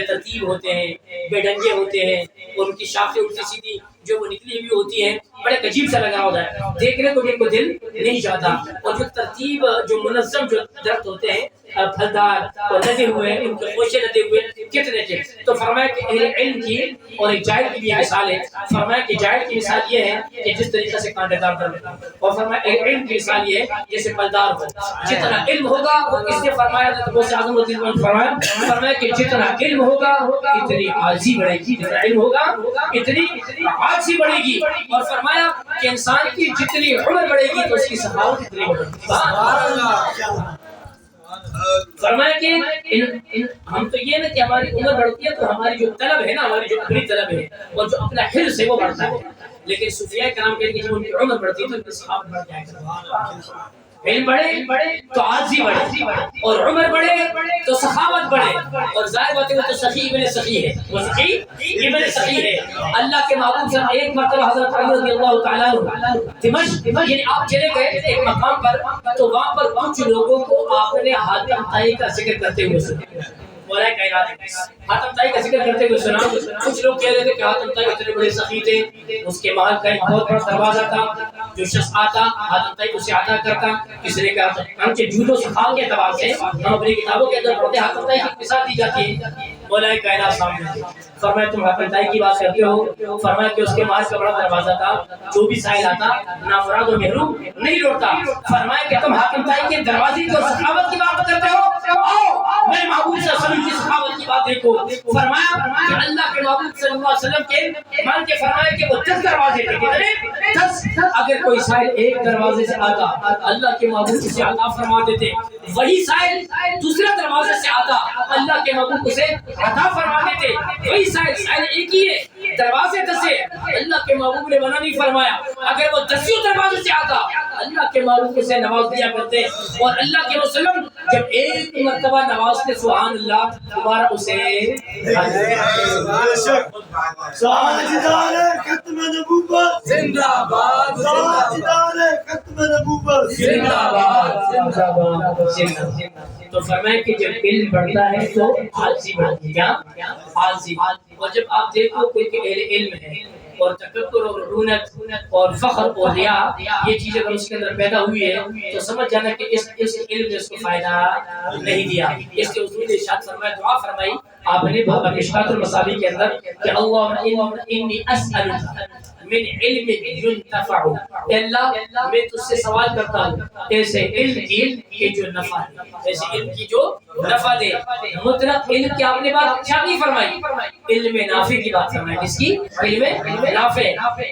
ترتیب ہوتے ہیں، بے ڈنگے ہوتے ہیں اور ان کی شاخیں الٹی سیدھی جو وہ نکلی ہوئی ہوتی ہیں، بڑے عجیب سا لگا ہوتا ہے، دیکھنے کو کو دل نہیں چاہتا. اور جو ترتیب جو منظم جو درخت ہوتے ہیں پھلدار اور لگے ہوئے ان کے خوشے لگے ہوئے کتنے تھے. تو فرمایا کہ اہل علم کی اور ایک جاہل کی بھی مثال ہے. فرمایا کہ جاہل کی مثال یہ ہے کہ جس طریقے سے کانٹے دار درخت، اور فرمایا اہل علم کی مثال یہ ہے جیسے پھلدار ہو. جتنا علم ہوگا اس نے فرمایا غوث اعظم رضی اللہ عنہ فرمایا کہ جتنا علم ہوگا اتنی عاجزی بڑھے گی، جتنا علم ہوگا اتنی عاجزی بڑھے گی. اور فرمایا کہ انسان کی جتنی عمر بڑھے گی تو اس کی سخاوت اتنی بڑھے گی. سبحان اللہ. فرمایا کہ ہم تو یہ نہ کہ ہماری عمر بڑھتی ہے تو ہماری جو طلب ہے نا، ہماری جو بڑی طلب ہے اور جو اپنا حرص ہے وہ بڑھتا ہے. لیکن صوفیاء کرام کہتے ہیں کہ جب ان کی عمر بڑھتی ہے تو ان کی سخاوت بڑھ جائے گا. علم بڑھے تو عاجزی بڑھے، اور عمر بڑھے تو سخاوت بڑھے، اور ظاہر بات ہے وہ تو سخی ابن سخی ہے، وہ سخی ابن سخی ہے۔ اللہ کے محبوب صلی ایک مرتبہ حضرت علی رضی اللہ تعالیٰ عنہ دمشق یعنی آپ چلے گئے ایک مقام پر، تو وہاں پر کچھ لوگوں کو آپ نے حاتم طائی کا ذکر کرتے ہوئے سنا، مولا کائنات حاتم طائی کا ذکر کرتے ہوئے سنا۔ کچھ لوگ کہہ رہے تھے کہ حاتم طائی اتنے بڑے سخی تھے، اس کے محل کا ایک بہت بڑا دروازہ تھا، جو شخص آتا حاتم طائی اسے عطا کرتا۔ کسی نے کہا ہم کے جود و سخاوت کے اعتبار سے ہم اپنی کتابوں کے اندر پڑھتے حاتم طائی کی مثال دی جاتی ہے۔ مولا کائنات سامنے فرمایا تم حاتم طائی کی بات کرتے ہو، فرمایا کہ اس کے محل کا بڑا دروازہ تھا، جو بھی سائل آتا نافراد و محروم نہیں لوٹتا۔ فرمایا کہ تم حاتم طائی کے دروازے کی اور سخاوت کی بات کرتے ہو، آؤ میرے محبوب صلی اللہ علیہ وسلم کی سخاوت کی بات دیکھو۔ فرمایا کہ اللہ کے محبوب صلی اللہ علیہ وسلم کے مان کے فرمایا کہ وہ 10 دروازے تھے، کتنے 10۔ اگر کوئی سائل ایک دروازے سے آتا اللہ کے محبوب اسے عطا فرما دیتے، وہی سائل دوسرے دروازے سے آتا اللہ کے محبوب اسے عطا فرما دیتے، وہی سائل ایک ہی ہے، دروازے 10 ہے، اللہ کے محبوب نے منع نہیں فرمایا۔ اگر وہ 10 دروازے سے آتا اللہ کے محبوب اسے نواز دیا کرتے، اور اللہ کے وسلم جب ایک مرتبہ نوازتے سبحان اللہ دوبارہ اسے ساجدار ختم نبوت زندہ باد، ساجدار ختم نبوت زندہ باد، زندہ باد۔ تو فرمایا کہ جب علم بڑھتا ہے تو عاجزی بڑھتی ہے، کیا عاجزی۔ اور جب آپ دیکھو کوئی کہ اہل علم ہے اور تکبر اور رونت اور فخر اور ریا یہ چیزیں اگر اس کے اندر پیدا ہوئی ہے تو سمجھ جانا کہ اس علم نے اس کو فائدہ نہیں دیا۔ اس کے حضور نے ارشاد فرمایا، دعا فرمائی آپ نے مشکوٰۃ المصابیح کے اندر کہ اللہم انی اسألک من علم ينتفع، اے اللہ میں تجھ سے سوال کرتا ہوں ایسے علم کی جو نفع ہے، ایسے علم کی جو نفع دے۔ مطلق علم کی آپ نے بات اچھا نہیں فرمائی، علم نافع کی بات فرمائی، کس کی؟ علم نافع۔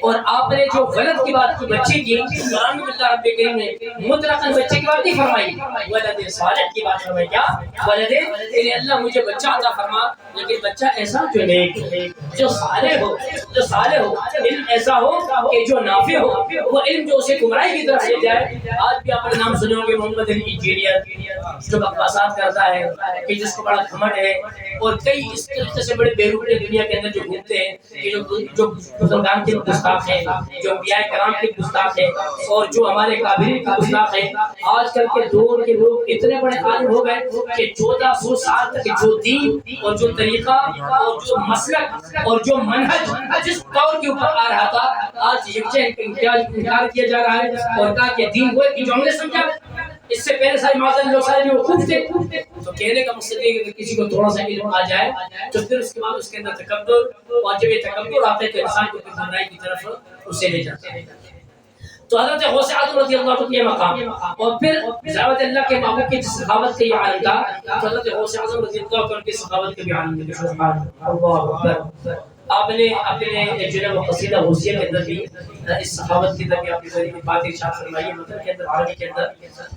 اور آپ نے جو غلط کی بات کی بچے کی، قرآن میں اللہ رب کریم نے مطلق بچے کی بات نہیں فرمائی، ولد صالح کی بات فرمائی۔ کیا ولد؟ یعنی اللہ مجھے بچہ عطا فرما، لیکن بچہ ایسا جو نیک جو صالح ہو، جو صالح ہو، علم ایسا ہو کہ جو نافع ہو، وہ علم جو اسے گمراہی کی طرف لے جائے۔ آج بھی آپ نے نام سنے ہوں گے محمد علی انجینئر جو بکواسات کرتا ہے کہ جس کو بڑا گھمنڈ ہے، اور کئی اس طرح سے بڑے بیروقے دنیا کے اندر جو گھومتے ہیں کہ جو بزرگان کے گستاخ ہیں، جو انبیاء کرام کے گستاخ ہیں، اور جو ہمارے کابرین کے گستاخ ہیں۔ آج کل کے دور کے لوگ اتنے بڑے عالم ہو گئے کہ 1400 سال تک جو دین اور جو طریقہ اور جو مسلک اور جو منہج جس دور کے اوپر آ رہا تھا، آج یکجہ انکار کیا جا رہا ہے، اور کہا کہ دین وہ ہے کہ جو ہم نے سمجھا۔ اس سے پہلے سارے معذر لوگ سارے جو خوب تھے، تو کہنے کا مقصد یہ ہے کہ کسی کو تھوڑا سا علم آ جائے تو پھر اس کے بعد اس کے اندر تکبر، اور جب یہ تکبر آتا ہے تو انسان کو گمراہی کی طرف اسے لے جاتا ہے۔ تو حضرت غوث اعظم رضی اللہ عنہ کے مقام، اور پھر دعوت اللہ کے محبوب کی سخاوت کے عالم کا، تو حضرت غوث اعظم رضی اللہ عنہ کی سخاوت کے بھی عالم کے سبحان اللہ اکبر۔ آپ نے اپنے جو ہے وہ قصیدہ غوثیہ کے اندر بھی اس سخاوت کی طرف اپنی ذریعے بات ارشاد فرمائی ہے۔ مطلب کے اندر عربی کے اندر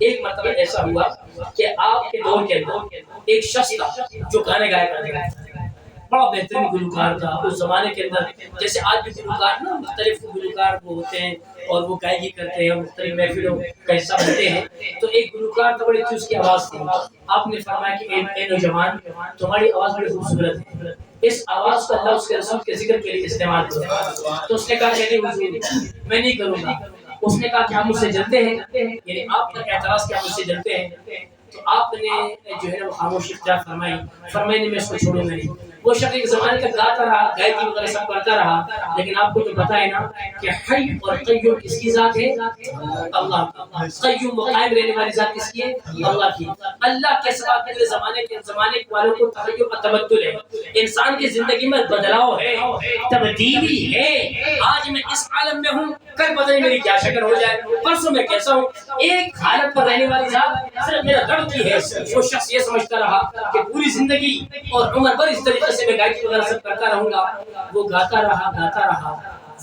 ایک مرتبہ ایسا ہوا کہ آپ کے دور کے اندر ایک شخص تھا جو گانے گایا کرتا تھا، بڑا بہترین گلوکار تھا اس زمانے کے اندر۔ جیسے آج بھی گلوکار نا مختلف گلوکار وہ ہوتے ہیں اور وہ گائیگی کرتے ہیں، مختلف محفلوں کا حصہ بنتے ہیں، تو ایک گلوکار تھا، بڑی اچھی اس کی آواز تھی۔ آپ نے فرمایا کہ اے نوجوان تمہاری آواز بڑی خوبصورت ہے، اس آواز کو اللہ اس کے رسول کے ذکر کے لیے استعمال کرو۔ تو اس نے کہا کہ نہیں حضور میں نہیں کروں گا۔ اس نے کہا کہ آپ مجھ سے جلتے ہیں، یعنی آپ کا اعتراض کہ آپ مجھ سے جلتے ہیں، تو آپ نے جو ہے وہ خاموشی اختیار فرمائی، فرمائی میں اس کو چھوڑوں گا نہیں۔ وہ شخص ایک زمانے تک گاتا رہا، گائیکی وغیرہ سب کرتا رہا، لیکن آپ کو تو پتہ ہے نا کہ حی اور قیوم کس کی ذات ہے؟ اللہ کی۔ قیوم و قائم رہنے والی ذات کس کی ہے؟ اللہ کی۔ اللہ کے سوا پچھلے زمانے والوں کو تغیر و تبدل ہے، انسان کی زندگی میں بدلاؤ ہے، تبدیلی ہے۔ آج میں اس عالم میں ہوں، کل پتہ نہیں میری کیا شکل ہو جائے، پرسوں میں کیسا ہوں۔ ایک حالت پر رہنے والی ذات صرف میرا رب کی ہے۔ وہ شخص یہ سمجھتا رہا کہ پوری زندگی اور عمر بھر اس طریقے سے میں گائیکی وغیرہ سب کرتا رہوں گا۔ وہ گاتا رہا،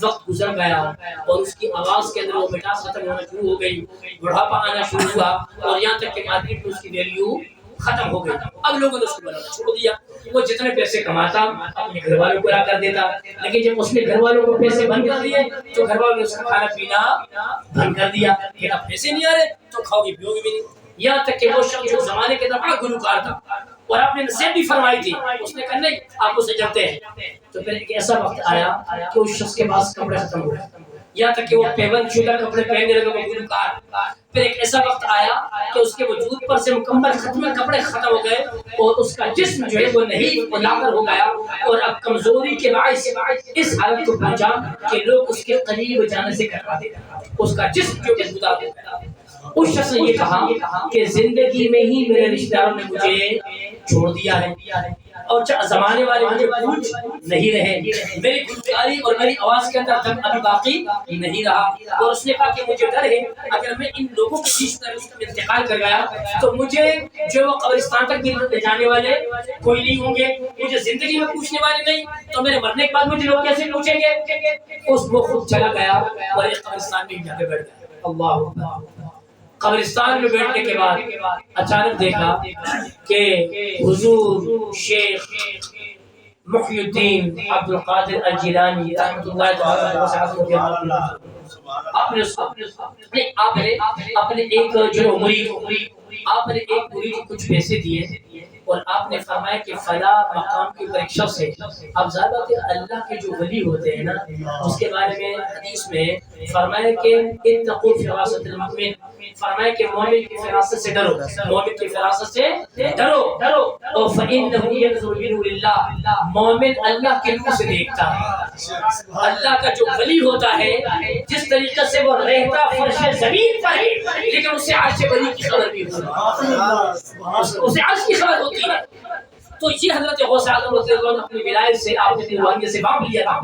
وقت گزر گیا اور اس کی آواز کے اندر وہ مٹاس ختم ہونا شروع ہو گئی، بڑھاپا آنا شروع ہوا، اور یہاں تک کہ مارکیٹ میں اس کی ویلیو ختم ہو گئی. اب لوگوں نے اس کو بنانا چھوڑ دیا. وہ جتنے پیسے کماتا اپنے گھر والوں کو لا کر دیتا, لیکن جب اس نے گھر والوں کو پیسے بند کر دیے تو گھر والوں نے اس کا کھانا پینا بند کر دیا کہ اب پیسے نہیں آ رہے تو کھاؤ گے پیو گے بھی نہیں. یہاں تک کہ وہ شخص جو زمانے کے دفعہ گلوکار تھا اور آپ نے نصیحت بھی فرمائی تھی, اس نے کہا نہیں آپ اسے جانتے ہیں. تو پھر ایک ایسا وقت آیا کہ اس شخص کے پاس کپڑے ختم ہو گئے, یہاں تک کہ وہ پیبند شدہ کپڑے پہننے لگے وہ گلوکار. پھر ایک ایسا وقت آیا کہ اس کے وجود پر سے مکمل کپڑے ختم ہو گئے اور اس کا جسم جو ہے وہ نہیں لاغر ہو گیا, اور اب کمزوری کے باعث اس حالت کو پہنچا کہ لوگ اس کے قریب جانے سے کتراتے, اس کا جسم جو کہ بدبودار ہو گیا. اس شخص نے یہ کہا کہ زندگی میں ہی میرے رشتہ داروں نے مجھے چھوڑ دیا ہے اور زمانے والے مجھے پوچھ نہیں رہے, میری گلوکاری اور میری آواز کے اندر دم ابھی باقی نہیں رہا. اور اس نے کہا کہ مجھے ڈر ہے اگر میں ان لوگوں کے بیچ میں انتقال کر گیا تو مجھے جو وہ قبرستان تک بھی لے جانے والے کوئی نہیں ہوں گے, مجھے زندگی میں پوچھنے والے نہیں, تو میرے مرنے کے بعد مجھے لوگ کیسے پوچھیں گے. وہ خود چلا گیا اور ایک قبرستان میں جا کے بیٹھ گیا. اللہ اکبر. قبرستان میں بیٹھنے کے بعد اچانک دیکھا کہ حضور شیخ محی الدین عبد القادر الجیلانی رحمۃ اللہ تعالی اپنے ایک جو مرید آپ نے ایک مرید کو کچھ پیسے دیے اور آپ نے فرمایا کہ فلاں مقام کے اوپر ایک شخص ہے. اب زیادہ تر اللہ کے جو ولی ہوتے ہیں نا اس کے بارے میں حدیث میں فرمایا کہ اتقوا فراست المؤمن, فرمایا کہ مومن کی فراست سے ڈرو, مومن کی فراست سے ڈرو اور فإنه ينظر منه لله, مومن اللہ کے نور سے دیکھتا ہے. اللہ کا جو ولی ہوتا ہے جس طریقے سے وہ رہتا فرش زمین پر ہے لیکن اسے عرش ولی کی خبر بھی ہوتی ہے, اسے عرش کی خبر ہوتی ہے. تو یہ حضرت غوث اعظم رضی اللہ عنہ اپنی ولایت سے آپ نے روحانیت سے باپ لیا تھا.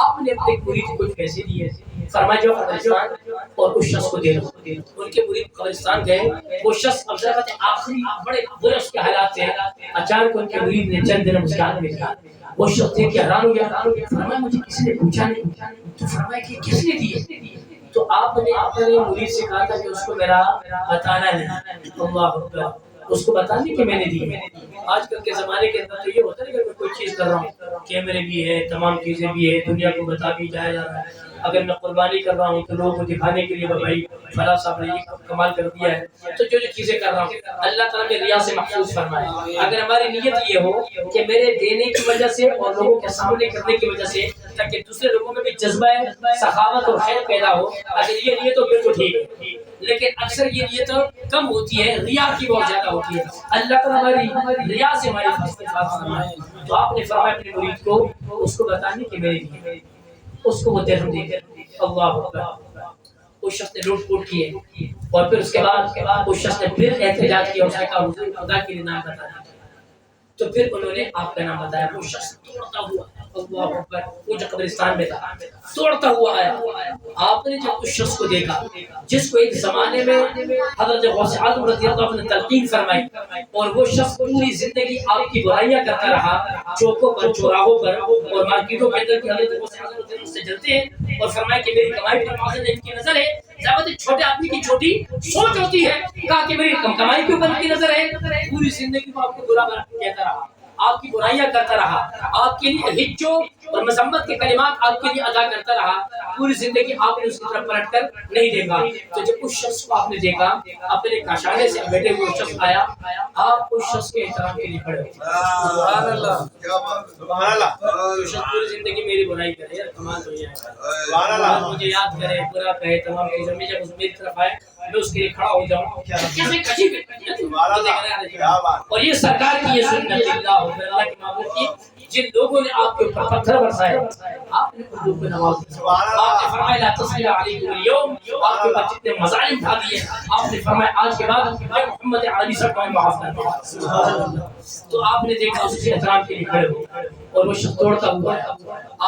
آپ نے اپنے مرید کو کچھ پیسے دیے, فرمایا جو قبرستان اور اس شخص کو دے دو. ان کے مرید قبرستان گئے, وہ شخص اب ذرا آخری بڑے برے اس کے حالات تھے. اچانک ان کے مرید نے چند دن اس کے ہاتھ میں دیا. وہ شخص دیکھ کے حیران ہو گیا, فرمایا مجھے کسی نے پوچھا نہیں. تو فرمایا کہ کس نے دیے؟ تو آپ نے اپنے مرید سے کہا تھا کہ اس کو میرا بتانا نہیں. اللہ اکبر. اس کو بتانے کہ میں نے دی. آج کل کے زمانے کے اندر تو یہ ہوتا ہے کہ میں کوئی چیز کر رہا ہوں, کیمرے بھی ہے, تمام چیزیں بھی ہے, دنیا کو بتا بھی جایا جا رہا ہے. اگر میں قربانی کر رہا ہوں تو لوگوں کو دکھانے کے لیے بھائی فلاں صاحب نے یہ کمال کر دیا ہے. تو جو چیزیں کر رہا ہوں اللہ تعالیٰ نے ریا سے محفوظ فرمائے. اگر ہماری نیت یہ ہو کہ میرے دینے کی وجہ سے اور لوگوں کے سامنے کرنے کی وجہ سے تاکہ دوسرے لوگوں میں بھی جذبہ سخاوت اور خیر پیدا ہو, اگر یہ نیت ہو پھر تو ٹھیک ہے. لیکن اکثر یہ نیت کم ہوتی ہے, ریا کی بہت زیادہ ہوتی ہے. اللہ تعالیٰ ہماری ریا سے ہماری حفاظت فرمائے. تو آپ نے فرمایا اپنے مرید کو اس کو بتانے کہ میرے لیے اس کو وہ درہم دے کر. اللہ اکبر. اس شخص نے لوٹ پوٹ کیے اور پھر اس کے بعد اس شخص نے پھر احتجاج کیا. اس نے کہا حضور خدا کے لیے نام بتا دیں. تو پھر انہوں نے آپ کا نام بتایا. وہ شخص توڑتا ہوا, اللہ اکبر, وہ جو قبرستان میں تھا توڑتا ہوا آیا. آپ نے جب اس شخص کو دیکھا جس کو ایک زمانے میں حضرت غوث اعظم رضی اللہ عنہ نے تلقین فرمائی, اور وہ شخص پوری زندگی آپ کی برائیاں کرتا رہا چوکوں پر, چوراہوں پر اور مارکیٹوں کے اندر, حضرت غوث اعظم رضی اللہ عنہ سے جلتے ہیں اور فرمایا کہ میری کمائی پر معاذ ان کی نظر ہے. زیادہ چھوٹے آدمی کی چھوٹی سوچ ہوتی ہے. کہا کہ میری کمائی کے اوپر کی نظر ہے. پوری زندگی میں آپ کو برا کہتا رہا, آپ کی برائیاں کرتا رہا, آپ کے لیے ہجو اور مذمت کے کلمات آپ کے لیے ادا کرتا رہا. پوری زندگی آپ نے اس کی طرف پلٹ کر نہیں دیکھا. تو جب اس شخص کو آپ نے دیکھا اپنے کاشانے سے بیٹھے ہوئے شخص آیا, آپ اس شخص کے احترام کے لیے کھڑے ہوئے. سبحان اللہ, سبحان اللہ. جو شخص پوری زندگی میری برائی کرے, یار کمال ہو جائے, سبحان اللہ, مجھے یاد کرے, برا کہے, تمام چیزیں میں جب میری طرف آئے میں اس کے لیے کھڑا ہو جاؤں. کیسے عجیب ہے. اور یہ سرکار کی یہ سنت اللہ کی محبت کی, جن لوگوں نے آپ کے اوپر پتھر برسائے آپ نے ان لوگوں کو نواز دیا. آپ نے فرمایا لا تصل علیکم اليوم, آپ کے اوپر جتنے مظالم ڈھا دیے آپ نے فرمایا آج کے بعد میں محمد عربی صاحب کو معاف کر دوں. تو آپ نے دیکھا اس کے احترام کے لیے کھڑے ہو. اور وہ شخص دوڑتا ہوا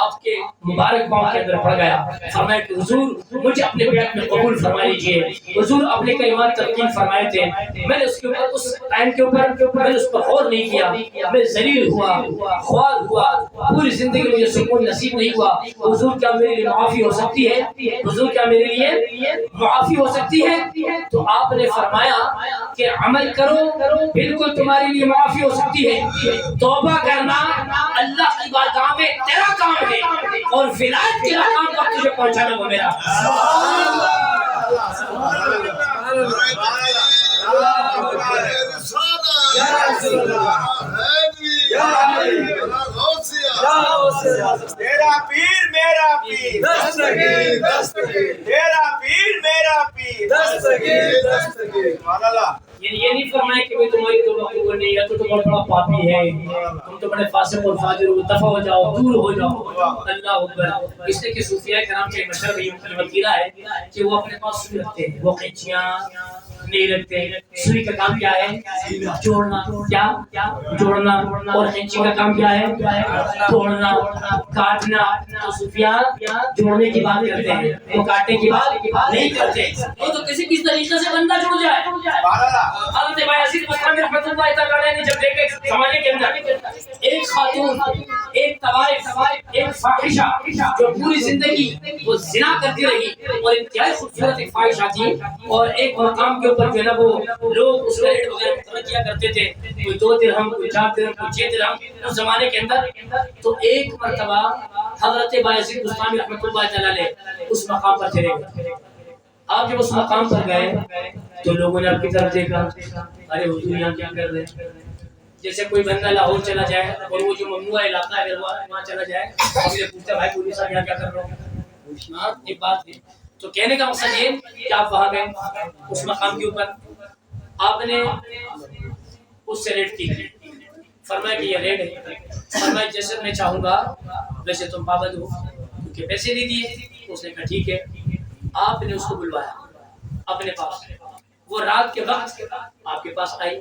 آپ کے مبارک پاؤں کے اندر پڑ گیا. فرمایا کہ حضور مجھے اپنے بیعت میں قبول فرما لیجیے. حضور اپنے کلمات تلقین فرمائے تھے, میں نے اس کے اوپر اس ٹائم کے اوپر میں نے اس پر غور نہیں کیا, میں ذلیل ہوا, خوار ہوا, پوری زندگی مجھے سکون نصیب نہیں ہوا. حضور کیا میرے لیے معافی ہو سکتی ہے؟ حضور کیا میرے لیے معافی ہو سکتی ہے؟ تو آپ نے فرمایا کہ عمل کرو, بالکل تمہارے لیے معافی ہو سکتی ہے. توبہ کرنا اللہ کی بارگاہ میں تیرا کام ہے, اور ولایت کے مقام پر تجھے پہنچانا وہ میرا. تیرا پیر میرا پیر, دستگیر دستگیر, تیرا پیر میرا پیر, دستگیر دستگیر. یعنی یہ نہیں فرمایا کہ تمہاری توبہ قبول نہیں ہے تو تم بڑا پاپی ہے, تم تو بڑے فاسق اور فاجر ہو, دفع ہو جاؤ, دور ہو جاؤ. اللہ اکبر. اس لیے کہ صوفیاء کرام کے مشرب یہ وتیرہ ہے کہ وہ اپنے پاس سوئی رکھتے ہیں, وہ قینچیاں نہیں رکھتے. سوئی کا کام کیا ہے؟ جوڑنا. کیا جوڑنا. اور قینچی کا کام کیا ہے؟ توڑنا, کاٹنا. تو صوفیاء جوڑنے کی بات کرتے ہیں, وہ کاٹنے کی بات نہیں کرتے. وہ تو کسی طریقے سے بندہ جڑ جائے. حضرت بایزید بستامی رحمۃ اللہ تعالی علیہ نے جب دیکھا اس زمانے کے اندر ایک خاتون, ایک طوائف, ایک فاحشہ جو پوری زندگی وہ زنا کرتی رہی اور انتہائی خوبصورت ایک فاحشہ تھی, اور ایک مقام کے اوپر جو ہے نا وہ لوگ اس کا ریٹ وغیرہ مقرر کیا کرتے تھے, کوئی 2 درہم, کوئی 4 درہم, کوئی 6 درہم اس زمانے کے اندر. تو ایک مرتبہ حضرت بایزید بستامی رحمۃ اللہ تعالی علیہ اس مقام پر چلے گئے. آپ جب اس مقام پر گئے تو لوگوں نے آپ کی طرف دیکھا, ارے حضور یہاں کیا کر رہے ہیں؟ جیسے کوئی بندہ لاہور چلا جائے اور وہ جو ممنوع علاقہ ہے وہاں چلا جائے, اب یہ پوچھتا بھائی پولیس صاحب یہاں کیا کر رہے ہو؟ ہاں ایک بات ہے. تو کہنے کا مقصد یہ کہ آپ وہاں گئے اس مقام کے اوپر, آپ نے اس سے ریٹ کی, فرمایا کہ یہ ریٹ ہے. فرمایا جیسے میں چاہوں گا ویسے تم پابند ہو, کیونکہ پیسے نہیں دیے. اس نے کہا ٹھیک ہے. آپ نے اس کو بلوایا اپنے پاس, وہ رات کے وقت آپ کے پاس آئی.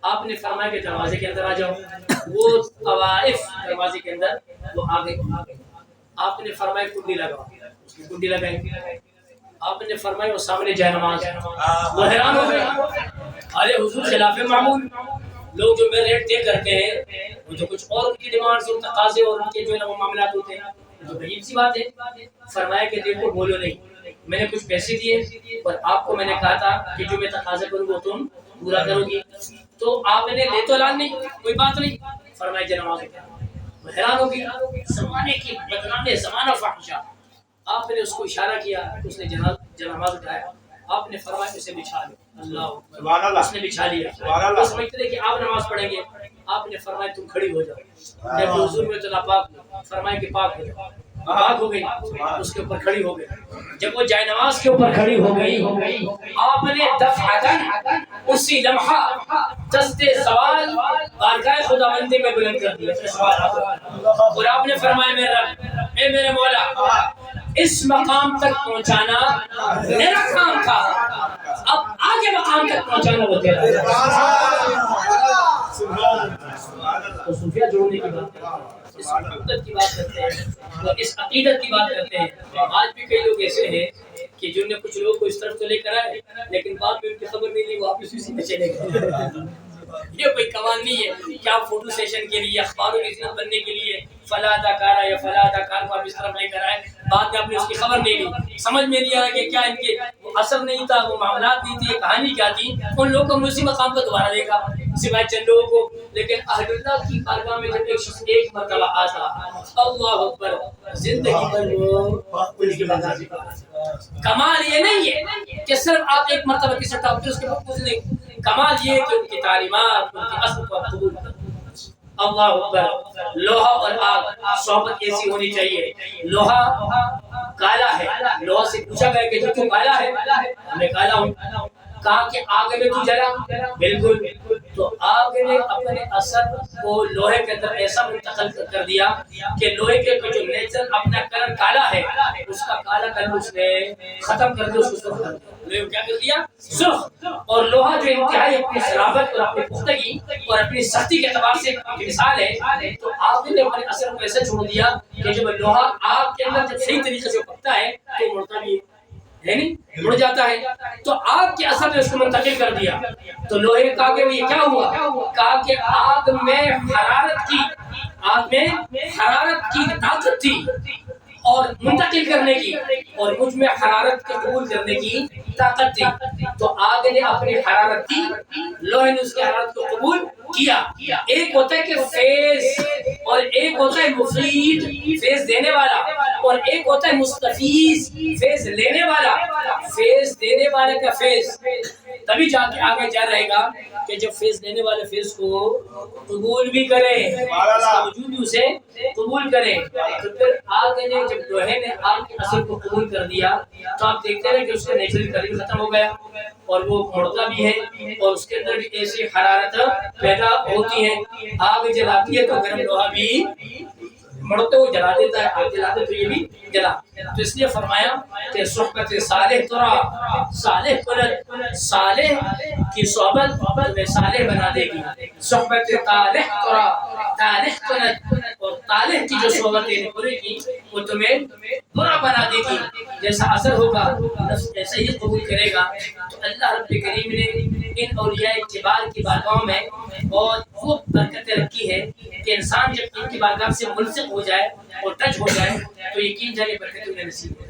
آپ نے فرمایا کہ دروازے کے اندر آ جاؤ. وہ طوائف دروازے کے اندر وہ آ گئے. آپ نے فرمایا کنڈی لگاؤ, اس کی کنڈی لگائی. آپ نے فرمایا وہ سامنے جائے نماز. وہ حیران ہو گئے, ارے حضور خلاف معمول, لوگ جو میں ریٹ طے کرتے ہیں وہ تو کچھ اور ان کی ڈیمانڈز اور تقاضے اور ان کے جو ہے نا وہ معاملات ہوتے ہیں, تو عجیب سی بات ہے. فرمایا کہ دیکھو بولو نہیں, میں نے کچھ پیسے دیے اور آپ کو میں نے کہا تھا کہ جو میں تقاضا کروں وہ تم پورا کرو گی, تو آپ نے لے تو لال نہیں, کوئی بات نہیں. فرمایا کہ نماز وہ حیران ہو گیا, زمانے کی بدنام زمانہ فاحشہ. آپ نے اس کو اشارہ کیا, اس نے نماز اٹھایا. آپ نے فرمایا اسے بچھا لو. اللہ, اس نے بچھا لیا. وہ سمجھتے تھے کہ آپ نماز پڑھیں گے. آپ نے فرمایا تم کھڑی ہو جاؤ. جب حضور میں تو ناپاک, فرمایا کہ پاک ہو جاؤ. پاک ہو گئی, اس کے اوپر کھڑی ہو گئی. جب وہ جائے نماز کے اوپر کھڑی ہو گئی, آپ نے دفعتاً اسی لمحہ دست سوال بارگاہ خداوندی میں بلند کر دیا. اور آپ نے فرمایا میرے رب, اے میرے مولا, اس مقام تک پہنچانا میرا کام تھا, اب آگے مقام تک پہنچانا وہ تیرا. تو صوفیہ جوڑنے کی بات کرتے ہیں, اس عقیدت کی بات کرتے ہیں, اس عقیدت کی بات کرتے ہیں. آج بھی کئی لوگ ایسے ہیں کہ جن نے کچھ لوگ کو اس طرف تو لے کر آئے, لیکن بعد میں ان کی خبر نہیں لی, واپس اسی میں چلے گئے. یہ کوئی کمال نہیں ہے کہ آپ فوٹو سیشن کے لیے, اخباروں کی عزت بننے کے لیے فلاں اداکارہ یا فلاں اداکار کو آپ اس طرف لے کر آئے, بعد میں آپ نے اس کی خبر نہیں لی, سمجھ میں نہیں آیا کہ کیا ان کے اثر نہیں تھا, وہ معاملات نہیں تھے, کہانی کیا تھی. ان لوگوں کو ہم نے اسی مقام پر دوبارہ دیکھا سوائے چند لوگوں کو. لیکن اہل اللہ کی بارگاہ میں جب ایک شخص ایک مرتبہ آتا, اللہ اکبر, زندگی بھر وہ ان کی بات آتی. کمال یہ نہیں ہے کہ صرف آپ ایک مرتبہ کسی ٹاپ پہ اس کے بعد کچھ نہیں, کمال یہ ہے کہ ان کی تعلیمات, ان کی اصل کو قبول کریں. اللہ اکبر. لوہا اور آگ صحبت ایسی ہونی چاہیے. لوہا کالا ہے, لوہا سے پوچھا گیا کہ جو تم کالا ہے, میں کالا ہوں. کہا کہ آگ میں تو جلا, بالکل تو آگ نے اپنے اثر کو لوہے کے اندر ایسا منتقل کر دیا کہ لوہے کے جو نیچر اپنا کلر کالا ہے اس کا کالا کلر اس نے ختم کر دیا، اس کو سرخ کر دیا۔ لوہے کو کیا کر دیا؟ سرخ۔ اور لوہا جو انتہائی اپنی صلابت اور اپنی پختگی اور اپنی سختی کے اعتبار سے ایک مثال ہے، تو آگ نے اپنے اثر کو ایسا چھوڑ دیا کہ جب لوہا آگ کے اندر جب صحیح طریقے سے پکتا ہے تو مڑتا بھی ہے نہیں، مڑ جاتا ہے۔ تو آگ کے اثر نے اس کو منتقل کر دیا۔ تو لوہے نے کہا کہ یہ کیا ہوا؟ کہا کہ آگ میں حرارت کی طاقت تھی اور منتقل کرنے کی، اور مجھ میں حرارت کو قبول کرنے کی طاقت تھی۔ تو آگ نے اپنی حرارت کی، لوہے نے اس کی حرارت کو قبول کیا۔ ایک ہوتا ہے کہ فیض، اور ایک ہوتا ہے مفید فیض دینے والا، اور ایک ہوتا ہے مستفیض فیض لینے والا۔ فیض دینے والے کا فیض تبھی جا کے آگے جا رہے گا کہ جب فیض دینے والے فیض کو قبول بھی کرے، اس کا وجود بھی اسے قبول کرے۔ تو پھر آگ نے جب لوہے نے آگ کے اثر کو قبول کر دیا تو آپ دیکھتے ہیں کہ اس کا نیچرل کلر بھی ختم ہو گیا اور وہ مڑتا بھی ہے، اور اس کے اندر بھی ایسی حرارت پیدا ہوتی ہے۔ آگ جلاتی ہے تو گرم لوہا بھی مڑتے وہ جلا دیتا ہے، آگ جلاتے تو یہ بھی جلا۔ تو اس لیے فرمایا کہ صحبت صالح ترا صالح کنت، صالح کی صحبت تمہیں صالح بنا دے گی۔ صحبت طالح ترا طالح کنت، اور طالح کی جو صحبت ہے برے کی وہ تمہیں برا بنا دے گی۔ جیسا اثر ہوگا نفس ایسا ہی قبول کرے گا۔ تو اللہ رب کریم نے ان اولیاء کبار کی بارگاہوں میں بہت خوب برکتیں رکھی ہے کہ انسان جب ان کی بارگاہ سے ملصق ہو جائے اور ٹچ ہو جائے تو یقین جانے برکتیں انہیں نصیب ہے۔